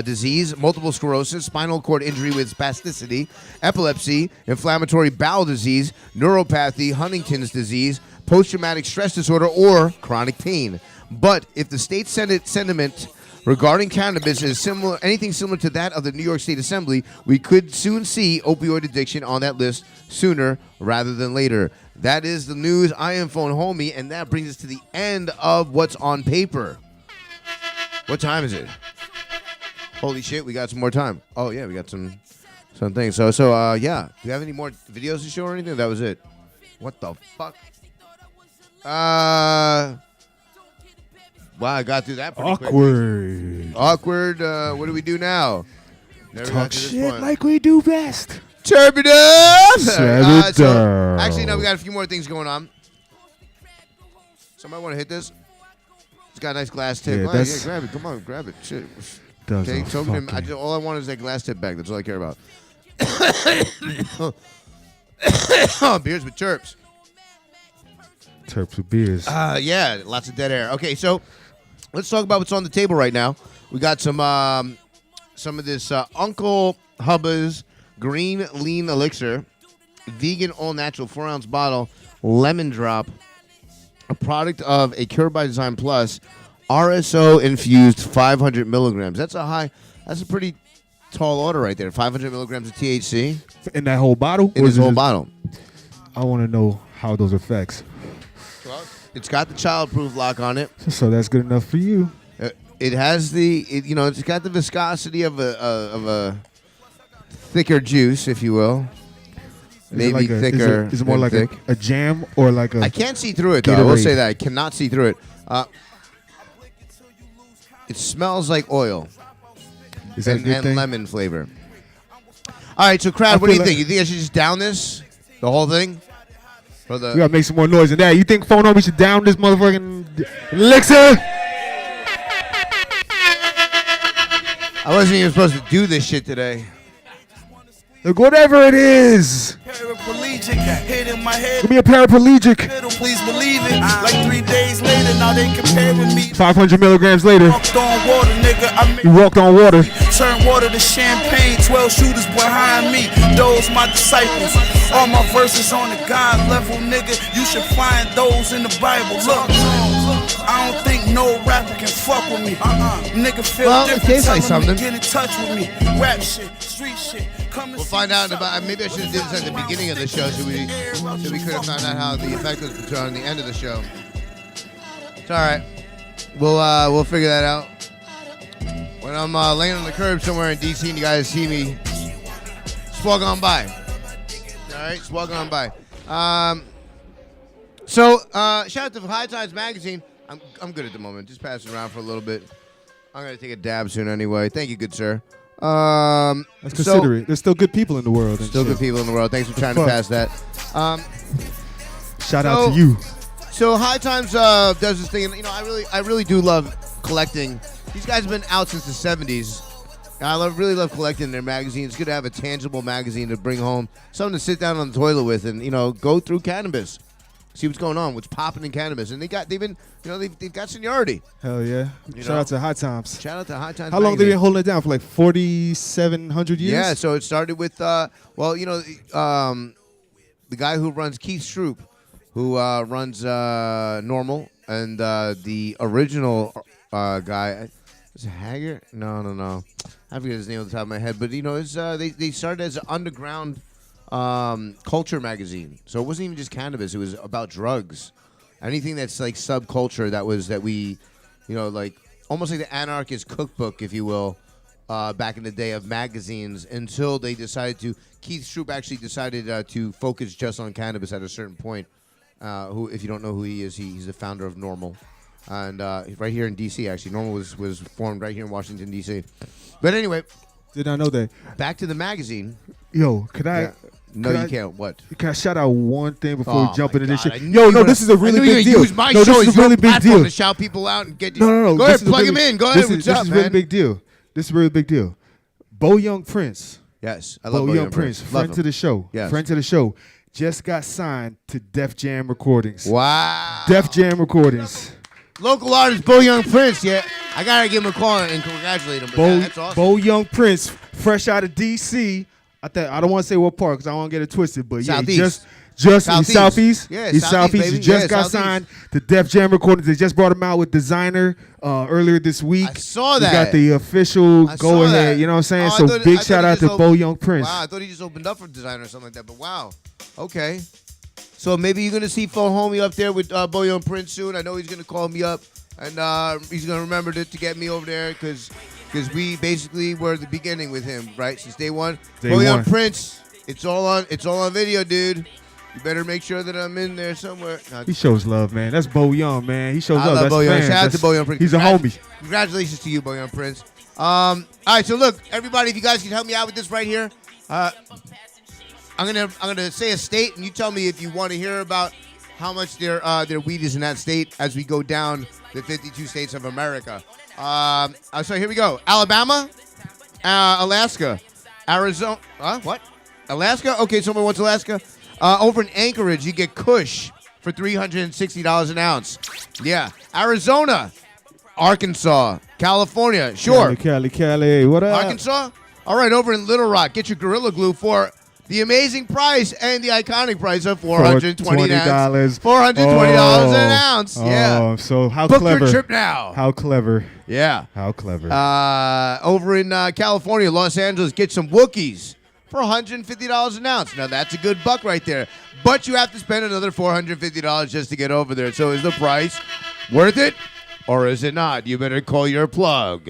disease, multiple sclerosis, spinal cord injury with spasticity, epilepsy, inflammatory bowel disease, neuropathy, Huntington's disease, post-traumatic stress disorder, or chronic pain. But if the state Senate sentiment regarding cannabis is anything similar to that of the New York State Assembly, we could soon see opioid addiction on that list sooner rather than later. That is the news. I am Phone Homie, and that brings us to the end of what's on paper. What time is it? Holy shit, we got some more time. Oh yeah, we got some things. So yeah. Do you have any more videos to show or anything? That was it. What the fuck? Wow, I got through that pretty quick. Awkward. What do we do now? Never got
Talk
to this
shit
point.
like we do best.
Turb it up!
Set it down.
Actually, no, we got a few more things going on. Somebody want to hit this? It's got a nice glass tip.
Yeah,
Oh,
that's-
grab it. Come on, grab it. Shit.
Does
Okay,
a
so
fucking-
all I want is that glass tip back. That's all I care about. Beers with chirps.
Terps with beers.
Yeah, lots of dead air. Okay, so let's talk about what's on the table right now. We got some of this Uncle Hubba's Green Lean Elixir, vegan all natural 4-ounce bottle, lemon drop, a product of a Cure by Design Plus, RSO infused 500 milligrams. That's a pretty tall order right there. 500 milligrams of THC
In that whole bottle?
in
Or
this
is it
whole
just-
bottle.
I want to know how those affects.
It's got the childproof lock on it.
So that's good enough for you.
It has it's got the viscosity of a thicker juice, if you will.
Is it
Maybe
like a-
thicker.
Is it more
than
like
thick.
a jam or like a?
I can't see through it though. I will
Gatorade.
say that I cannot see through it. It smells like oil
Is that a
and,
good
and
thing?
lemon flavor. All right, so Crowd,
I
what do you
feel
think? You think I should just down this, the whole thing, for the?
We gotta make some more noise than that. You think Phone Homie should down this motherfucking elixir?
I wasn't even supposed to do this shit today.
Look, whatever it is.
Paraplegic, hit in my head.
Give me a paraplegic.
Please believe it. Like 3 days later, now they comparing me.
500 milligrams later,
Walked on water, nigga. I
you walked on water.
turn water to champagne. 12 shooters behind me. Those my disciples. All my verses on the God level, nigga. You should find those in the Bible. Look, I don't think no rapper can fuck with me. Nigga feel
Well, it
different.
tastes
Tell
like
him to
something.
get in touch with me. Rap shit, street shit. Come and
We'll
see
find
me
out
something.
about. Maybe I should have did this at the beginning of the show, so we could have found out how the effect was on the end of the show. It's all right. We'll figure that out. When I'm laying on the curb somewhere in DC and you guys see me, just walk on by. All right, just walk on by. So shout out to High Times Magazine. I'm good at the moment. Just passing around for a little bit. I'm gonna take a dab soon anyway. Thank you, good sir.
Let's consider it. There's still good people in the world. And
Still
shit.
good people in the world. Thanks for trying to
Fuck.
pass that.
Shout out to you.
So High Times does this thing, and I really do love collecting. These guys have been out since the '70s. And I really love collecting their magazines. It's good to have a tangible magazine to bring home, something to sit down on the toilet with, and go through cannabis, see what's going on, what's popping in cannabis, and they've got seniority.
Hell yeah. Shout out to High Times.
Shout out to High Times.
How long they
magazine.
been holding it down for? Like 4,700 years?
Yeah, so it started with, the guy who runs Keith Stroop who runs Normal, and the original guy is it Hager? No. I forget his name off the top of my head, but it's they started as an underground culture magazine, so it wasn't even just cannabis; it was about drugs, anything that's like subculture that we, like almost like the anarchist cookbook, if you will. Back in the day of magazines, until they decided to. Keith Stroop actually decided to focus just on cannabis at a certain point. Who, if you don't know who he is, he's the founder of Normal, and right here in D.C. Actually, Normal was formed right here in Washington D.C. But anyway,
Did not know that.
back to the magazine.
Yo, could I?
Yeah. No,
could
you
I-
can't. What?
Can I shout out one thing before
Oh,
we jump
my
into this
God.
shit?
I knew
Yo,
you
no,
were
this is a really
I knew you
big
were
deal.
Use my
No,
show
this
as
is a
your
really big
platform
deal.
to shout people out and get.
No.
Go ahead,
this is a
plug him
really-
in. Go ahead
This
with
is
stuff,
a really
man.
big deal. This is a really big deal. Bo Young Prince.
Yes, I love
Bo Young Prince,
Love
friend
him.
to the show.
Yes.
Friend to the show. Just got signed to Def Jam Recordings.
Wow.
Def Jam Recordings.
Local artist Bo Young Prince. Yeah, I gotta give him a call and congratulate him. But that's awesome.
Bo Young Prince, fresh out of D.C. I don't want to say what part because I don't want to get it twisted, but yeah, he
Southeast.
just
Southeast.
he's Southeast.
Yeah,
he's
Southeast,
He
baby.
just
Yeah,
got
Southeast.
signed to Def Jam Recordings. They just brought him out with Designer earlier this week.
I saw
He
that.
got the official
I saw
go ahead.
that.
You know what I'm saying?
Oh, I
So
thought- I
big
thought
shout
he
out
just
to Bo Young Prince.
Wow, I thought he just opened up for Designer or something like that. But wow, okay. So maybe you're gonna see Phil Homie up there with Bo Young Prince soon. I know he's gonna call me up and he's gonna remember to get me over there because we basically were the beginning with him, right? Since day one.
Day
Bo Young
one.
Prince, it's all on video, dude. You better make sure that I'm in there somewhere. No,
He shows love, man. That's Bo Young, man. He shows
I
love.
love
That's
Bo Young.
fans.
Shout out to
That's-
Bo Young Prince.
He's a homie.
Congratulations to you, Bo Young Prince. All right, so look, everybody, if you guys can help me out with this right here, I'm gonna say a state, and you tell me if you want to hear about how much their weed is in that state as we go down the 52 states of America. So here we go: Alabama, Alaska, Arizona. What? Alaska? Okay, someone wants Alaska. Over in Anchorage, you get Kush for $360 an ounce. Yeah. Arizona, Arkansas, California. Sure.
Cali. What up?
Arkansas? All right, over in Little Rock, get your Gorilla Glue for the amazing price and the iconic price of $420. $420 an ounce. Yeah.
Oh, so how
Book
clever.
your trip now.
How clever.
Yeah.
How clever.
Over in California, Los Angeles, get some Wookiees for $150 an ounce. Now, that's a good buck right there. But you have to spend another $450 just to get over there. So is the price worth it or is it not? You better call your plug.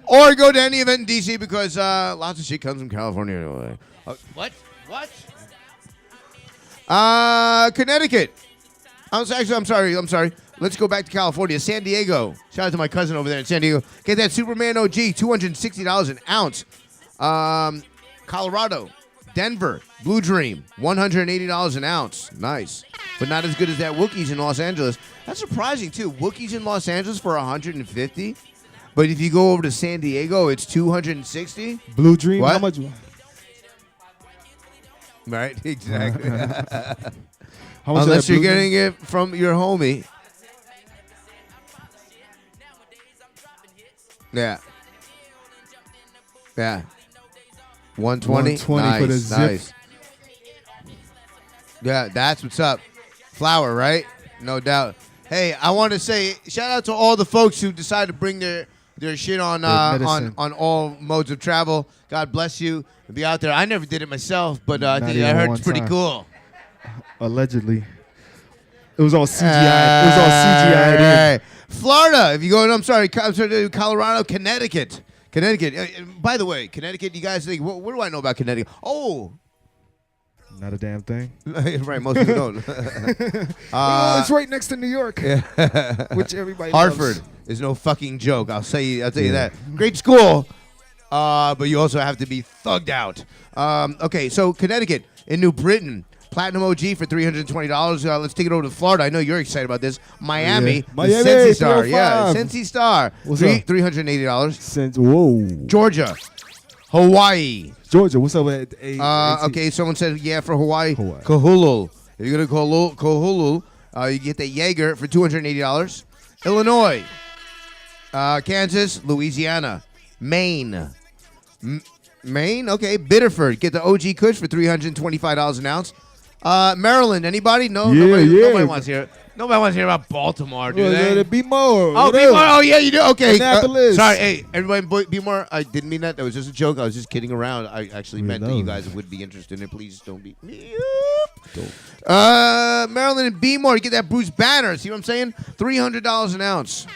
Or go to any event in D.C. because lots of shit comes from California anyway. What? Connecticut. I'm sorry. Let's go back to California. San Diego. Shout out to my cousin over there in San Diego. Get that Superman OG, $260 an ounce. Colorado. Denver. Blue Dream, $180 an ounce. Nice. But not as good as that Wookiees in Los Angeles. That's surprising, too. Wookiees in Los Angeles for $150. But if you go over to San Diego, it's $260.
Blue Dream,
What?
how much?
Right, exactly.
How much
Unless
that
you're
Blue
getting it from your homie. Yeah. 120.
120 for the zip.
Nice. Yeah, that's what's up. Flour, right? No doubt. Hey, I want to say shout out to all the folks who decided to bring their shit on
medicine.
on all modes of travel. God bless you. To be out there. I never did it myself, but I
Not
think
even
I heard
one
it's pretty
time.
cool.
Allegedly. It was all CGI. It was all CGI.
Hey, Florida. If you go, I'm sorry, Colorado, Connecticut. By the way, Connecticut. You guys think? What do I know about Connecticut? Oh,
Not a damn thing.
right. Most people don't.
It's right next to New York, which everybody
Hartford
loves.
is no fucking joke. I'll tell you that. Great school, but you also have to be thugged out. Okay, so Connecticut in New Britain. Platinum OG for $320. Let's take it over to Florida. I know you're excited about this. Miami,
Yeah.
the
Miami,
Sensi Star.
305.
Yeah, Sensi Star.
What's up?
$380.
Since whoa,
Georgia, Hawaii.
Georgia, what's up with
Okay, someone said yeah for Hawaii.
Hawaii.
Kahulu. If you're going to Kahulu, you get the Jaeger for $280. Illinois, Kansas, Louisiana, Maine. Maine, okay. Biddeford, get the OG Kush for $325 an ounce. Maryland, anybody? No,
Yeah,
nobody wants to hear. Nobody wants to hear about Baltimore, do they?
Be more.
Oh, be more. Oh, yeah, you do. Okay.
Annapolis.
Sorry, hey, everybody, be more. I didn't mean that. That was just a joke. I was just kidding around. I actually meant that you guys would be interested in it. Please don't beat me up. Maryland and be more. You get that Bruce Banner. See what I'm saying? $300 an ounce.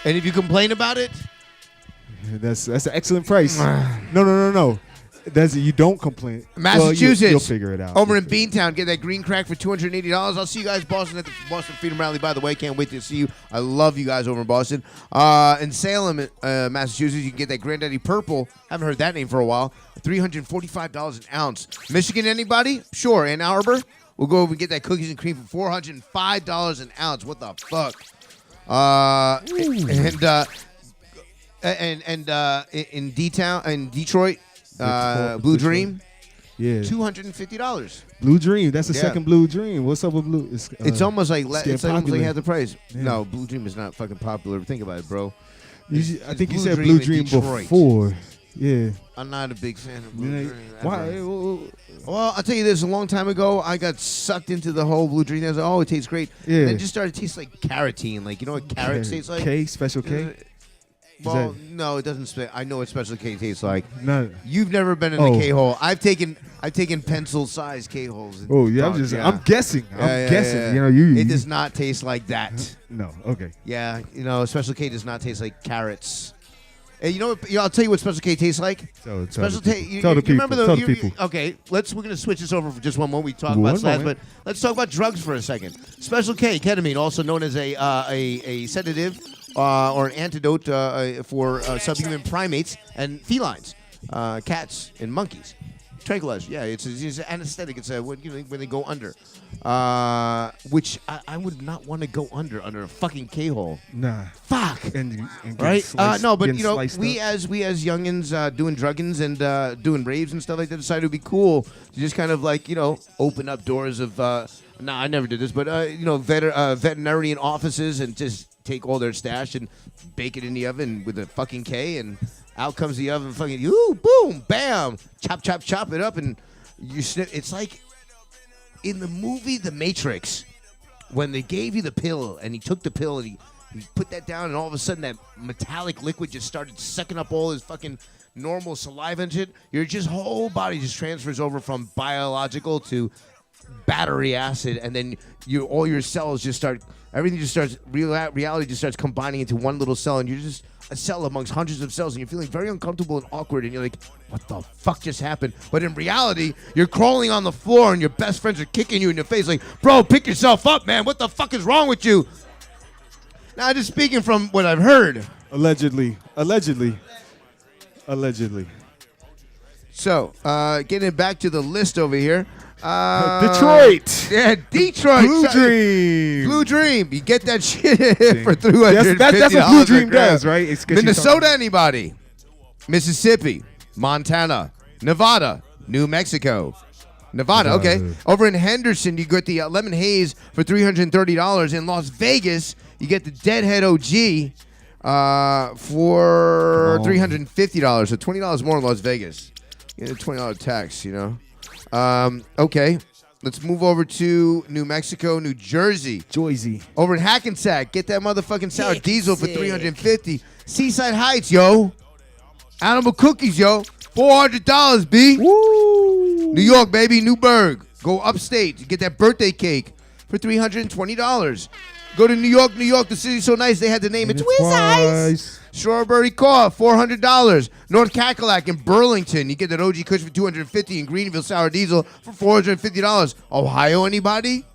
And if you complain about it,
that's an excellent price. No. You don't complain.
Massachusetts.
Well, you'll figure it out.
Over in Beantown, get that green crack for $280. I'll see you guys, Boston, at the Boston Freedom Rally. By the way, can't wait to see you. I love you guys over in Boston. In Salem, Massachusetts, you can get that Granddaddy Purple. Haven't heard that name for a while. $345 an ounce. Michigan, anybody? Sure. Ann Arbor, we'll go over and get that cookies and cream for $405 an ounce. What the fuck? In Detroit. Blue Dream,
yeah,
$250.
Blue Dream, that's the second Blue Dream. What's up with Blue?
It's almost like it's almost like half the price.
Yeah.
No, Blue Dream is not fucking popular. Think about it, bro.
I think you said Blue Dream before. Yeah,
I'm not a big fan of Blue Dream.
Why?
Well, I'll tell you this. A long time ago, I got sucked into the whole Blue Dream. I was like, oh, it tastes great.
Yeah.
And it just started to taste like carotene. Like, you know what carrot tastes like?
K, Special K.
Well, no, it doesn't. I know what Special K tastes like.
No,
you've never been in a K hole. I've taken pencil-sized K holes.
Oh yeah, I'm guessing. I'm guessing. You know,
it does not taste like that.
No. Okay.
Yeah, Special K does not taste like carrots. And you know what? I'll tell you what Special K tastes like.
Tell
Special K.
Tell the people.
Remember
Tell the people.
Okay, we're gonna switch this over for just one moment. We talk about slabs, but let's talk about drugs for a second. Special K, ketamine, also known as a sedative. Or an antidote for subhuman primates and felines, cats and monkeys. Tranquilizer, yeah, it's an anesthetic. It's when they go under, which I would not want to go under a fucking K-hole.
Nah.
Fuck.
And
right?
Sliced,
no, but we
up.
as youngins doing druggins and doing raves and stuff like that decided it would be cool to just kind of like open up doors of. I never did this, but veterinarian offices and just take all their stash and bake it in the oven with a fucking K, and out comes the oven, fucking boom, bam, chop it up, and you snip. It's like in the movie The Matrix when they gave you the pill, and he took the pill and he put that down, and all of a sudden that metallic liquid just started sucking up all his fucking normal saliva and shit. Your whole body just transfers over from biological to battery acid, and then all your cells just start. Everything just starts. Reality just starts combining into one little cell, and you're just a cell amongst hundreds of cells, and you're feeling very uncomfortable and awkward, and you're like, "What the fuck just happened?" But in reality, you're crawling on the floor, and your best friends are kicking you in the face, like, "Bro, pick yourself up, man! What the fuck is wrong with you?" Now, just speaking from what I've heard,
allegedly.
So, getting back to the list over here.
Detroit.
Yeah, Detroit.
Blue Dream.
You get that shit for $350.
That's what Blue Dream does, right? It's
Minnesota, anybody? Mississippi, Montana, Nevada, New Mexico. Nevada, okay. Over in Henderson, you get the Lemon Haze for $330. In Las Vegas, you get the Deadhead OG for $350. So $20 more in Las Vegas. You get a $20 tax, Okay, let's move over to New Mexico, New Jersey. Over in Hackensack, get that motherfucking sour diesel for $350. Seaside Heights, yo. Animal cookies, yo. $400, B. Woo. New York, baby, Newburgh. Go upstate, you get that birthday cake for $320. Go to New York, the city's so nice they had to name it Twin Size. Strawberry Cough, $400. North Cackalack in Burlington, you get that OG Kush for $250. In Greenville, Sour Diesel for $450. Ohio, anybody?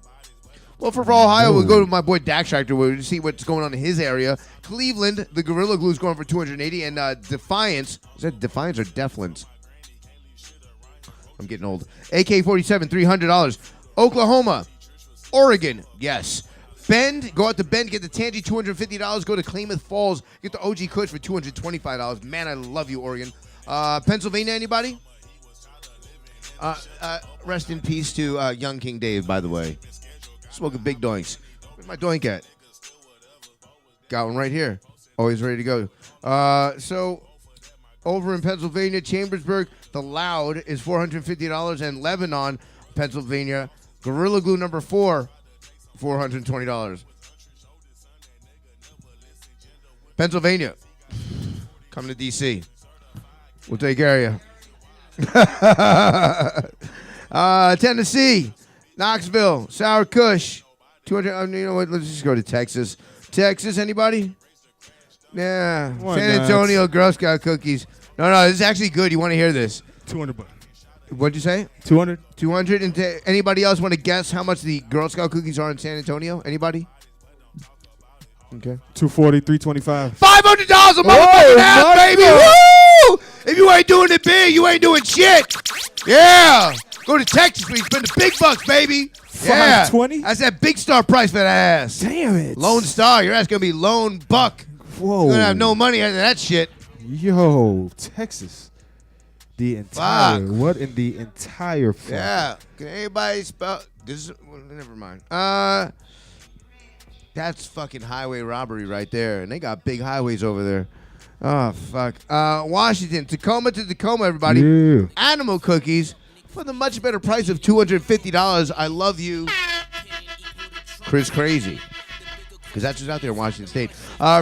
Well, for Ohio, we'll go to my boy Dax Tractor. We'll see what's going on in his area. Cleveland, the Gorilla Glue is going for $280. And Defiance, is that Defiance or Deflins? I'm getting old. AK-47, $300. Oklahoma, Oregon, yes. Bend, go out to Bend, get the Tangy, $250. Go to Klamath Falls, get the OG Kush for $225. Man, I love you, Oregon. Pennsylvania, anybody? Rest in peace to young King Dave, by the way. Smoking big doinks. Where's my doink at? Got one right here. Always ready to go. So, over in Pennsylvania, Chambersburg, the Loud is $450. And Lebanon, Pennsylvania, Gorilla Glue number 4, $420. Pennsylvania, coming to D.C. We'll take care of you. Tennessee, Knoxville, Sour Kush, 200. You know what? Let's just go to Texas. Texas, anybody? Yeah.
Why
San
not?
Antonio, Girl Scout cookies. No, this is actually good. You want to hear this?
$200.
What'd you say?
200.
200. And anybody else want to guess how much the Girl Scout cookies are in San Antonio? Anybody? Okay.
240, 325.
$500 a motherfucking half, baby! Woo! If you ain't doing it big, you ain't doing shit. Yeah. Go to Texas, please. Spend the big bucks, baby. Yeah.
520?
That's that big star price for that ass.
Damn it.
Lone Star. Your ass gonna be Lone Buck.
Whoa.
You're gonna have no money after that shit.
Yo, Texas. The entire.
Fuck.
What in the entire fuck?
Yeah. Can anybody spell this? Well, never mind. That's fucking highway robbery right there, and they got big highways over there. Oh fuck. Washington, Tacoma to Tacoma, everybody.
Yeah.
Animal cookies for the much better price of $250. I love you, Chris Crazy. Because that's what's out there in Washington State.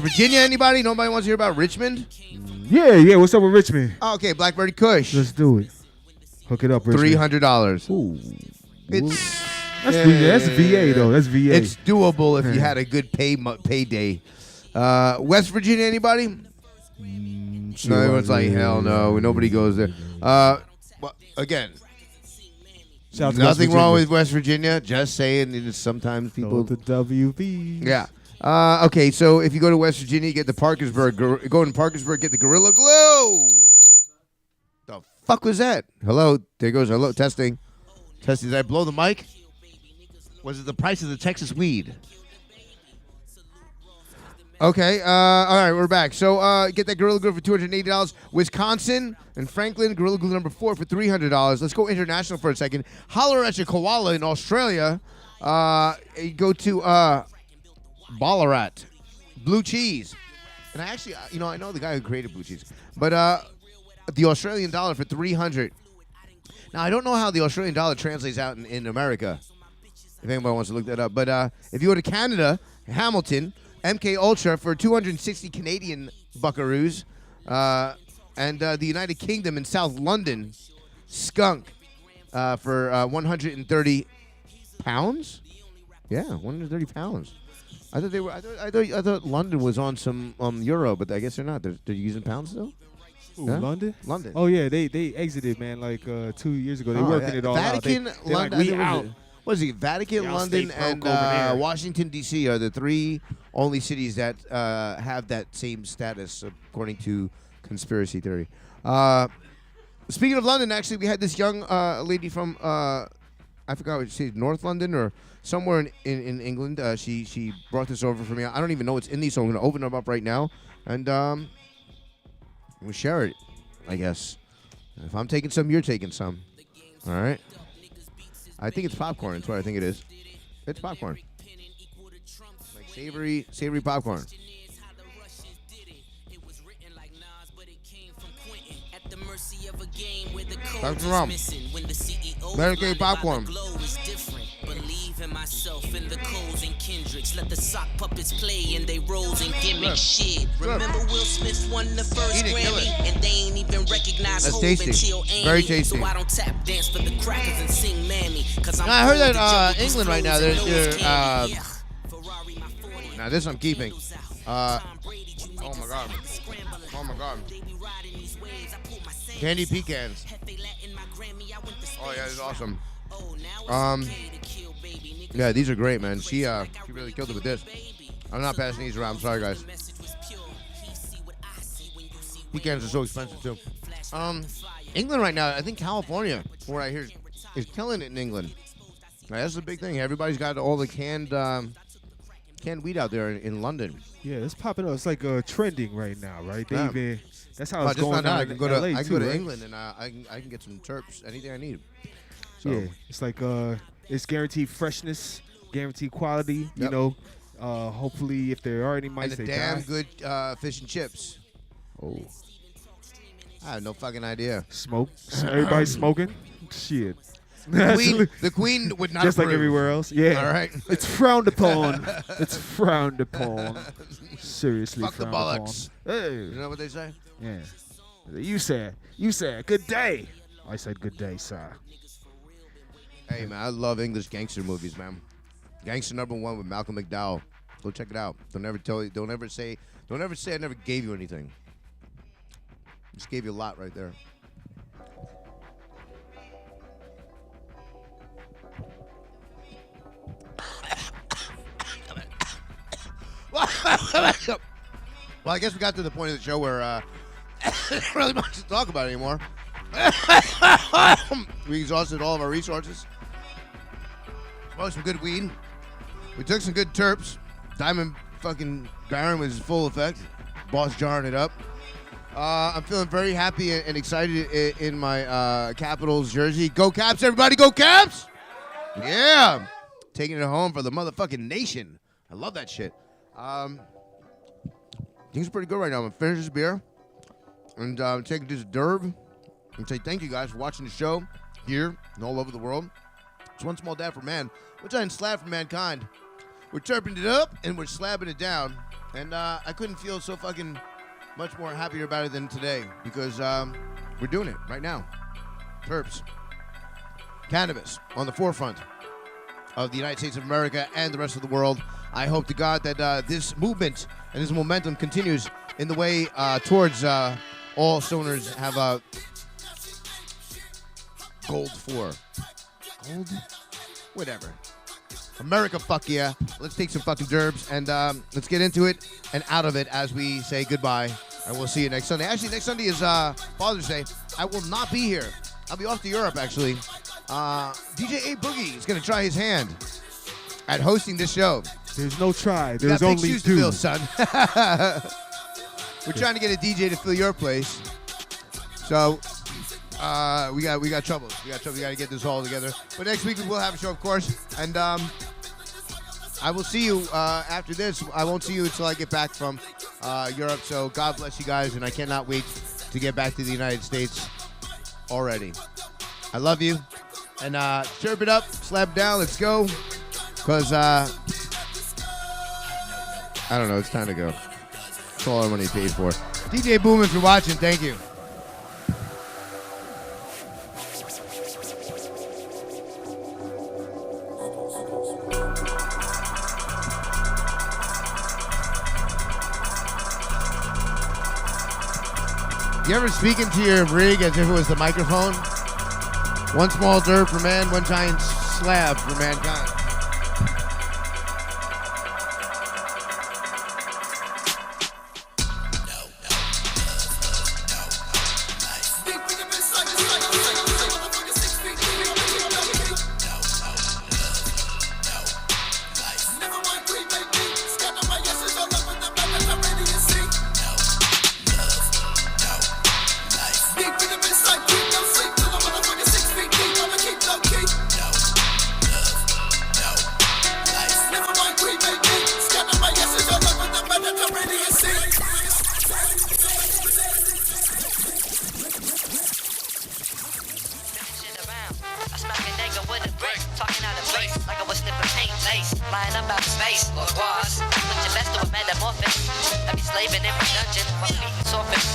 Virginia, anybody? Nobody wants to hear about Richmond?
Yeah. What's up with Richmond?
Oh, okay, Blackberry Kush.
Let's do it. Hook it up, Richmond.
$300.
Ooh.
It's
That's VA though. That's VA.
It's doable if you had a good payday. West Virginia, anybody? No, everyone's like, hell no. Nobody goes there. Well, again,
Shout out to West
nothing wrong
Virginia.
with West Virginia. Just saying, sometimes people.
The WV.
Yeah. Okay, so if you go to West Virginia, you get the Parkersburg. Go in Parkersburg, get the Gorilla Glue. The fuck was that? Hello. There goes hello. Testing. Did I blow the mic? Was it the price of the Texas weed? Okay. All right, we're back. So get that Gorilla Glue for $280. Wisconsin and Franklin, Gorilla Glue number 4 for $300. Let's go international for a second. Holler at your koala in Australia. You go to Ballarat. Blue cheese. And I actually, I know the guy who created blue cheese. But the Australian dollar for $300. Now, I don't know how the Australian dollar translates out in America, if anybody wants to look that up. But if you go to Canada, Hamilton, MK Ultra for 260 Canadian buckaroos. And the United Kingdom in South London, Skunk for 130 pounds? Yeah, 130 pounds. I thought they were. I thought London was on some euro, but I guess they're not. They're using pounds still.
Ooh,
Huh?
London?
London.
Oh yeah, they exited, man, like 2 years ago. They working it all
Vatican,
out. They're
London.
like, we out.
What is it? Vatican,
Y'all
London,
stay broke
and
over there.
Washington D.C. are the 3 only cities that have that same status, according to conspiracy theory. Speaking of London, actually, we had this young lady from I forgot what she said, North London or somewhere in England. She brought this over for me. I don't even know what's in these, so I'm going to open them up right now and we'll share it, I guess. If I'm taking some, you're taking some. All right. I think it's popcorn. That's what I think it is. It's popcorn. Like savory popcorn. That's wrong. Medicaid popcorn.
Believe in myself and the codes and Kendricks. Let the sock puppets play in they roles and gimmicks. Shit. Remember Will Smith won the first Grammy and they ain't even recognize
That's
Hov
tasty.
until Annie.
Very tasty.
So I don't tap dance for the crackers and sing Mammy. Cause I'm
I heard
cool
that
with the
England right now,
jokers,
they're
flows, and nose candy.
now this I'm keeping. Oh my god. Oh my god. Candy pecans. Oh yeah, this is awesome. Yeah, these are great, man. She really killed it with this. I'm not passing these around. I'm sorry, guys. Pecans are so expensive too. England right now, I think California, from what I hear, is killing it in England. That's the big thing. Everybody's got all the canned weed out there in London.
Yeah, it's popping up. It's like trending right now, right?
Yeah.
That's how
I
it's
just
going
found out
on
I
in
can go
LA
to
too, right?
England and I can get some terps, anything I need. So,
Yeah, it's like it's guaranteed freshness, guaranteed quality.
Yep.
You know, hopefully if there are any mice,
and a
they
damn
die.
good fish and chips.
Oh,
I have no fucking idea.
smoke. Everybody smoking. Shit.
The queen would not
just like
approve.
everywhere else. Yeah.
All right.
It's frowned upon. It's frowned upon. Seriously
Fuck the
frowned
bollocks.
upon. Hey.
You know what they say?
Yeah. You said good day. I said good day, sir.
Hey man, I love English gangster movies, man. Gangster #1 with Malcolm McDowell. Go check it out. Don't ever say I never gave you anything. Just gave you a lot right there. Well, I guess we got to the point of the show where there's not really much to talk about anymore. We exhausted all of our resources. Smoked some good weed. We took some good terps. Diamond fucking Baron was in full effect. Boss jarring it up. I'm feeling very happy and excited in my Capitals jersey. Go Caps, everybody, go Caps! Yeah. Taking it home for the motherfucking nation. I love that shit. Things are pretty good right now. I'm going to finish this beer and take this derb and say thank you guys for watching the show here and all over the world. It's one small dab for man. We're trying to slab for mankind. We're chirping it up and we're slabbing it down. And I couldn't feel so fucking much more happier about it than today because we're doing it right now. Terps. Cannabis on the forefront of the United States of America and the rest of the world. I hope to God that this movement and this momentum continues in the way towards all stoners have gold for. Gold? Whatever. America, fuck yeah. Let's take some fucking derbs and let's get into it and out of it as we say goodbye. And we'll see you next Sunday. Actually, next Sunday is Father's Day. I will not be here. I'll be off to Europe, actually. DJ A Boogie is going to try his hand at hosting this show.
There's no try.
You
There's
got big
only
shoes
do.
to fill, son. We're trying to get a DJ to fill your place. So we got trouble. We got to get this all together. But next week we will have a show, of course. And I will see you after this. I won't see you until I get back from Europe. So God bless you guys, and I cannot wait to get back to the United States already. I love you. And chirp it up, slap down, let's go. Because, I don't know, it's time to go. That's all our money paid for. DJ Boom, if you're watching, thank you. You ever speak into your rig as if it was the microphone? One small dirt for man, one giant slab for mankind.
Flying up out of space, or was. Look your best to a metamorphosis. I be slaving in my dungeon while beating surface.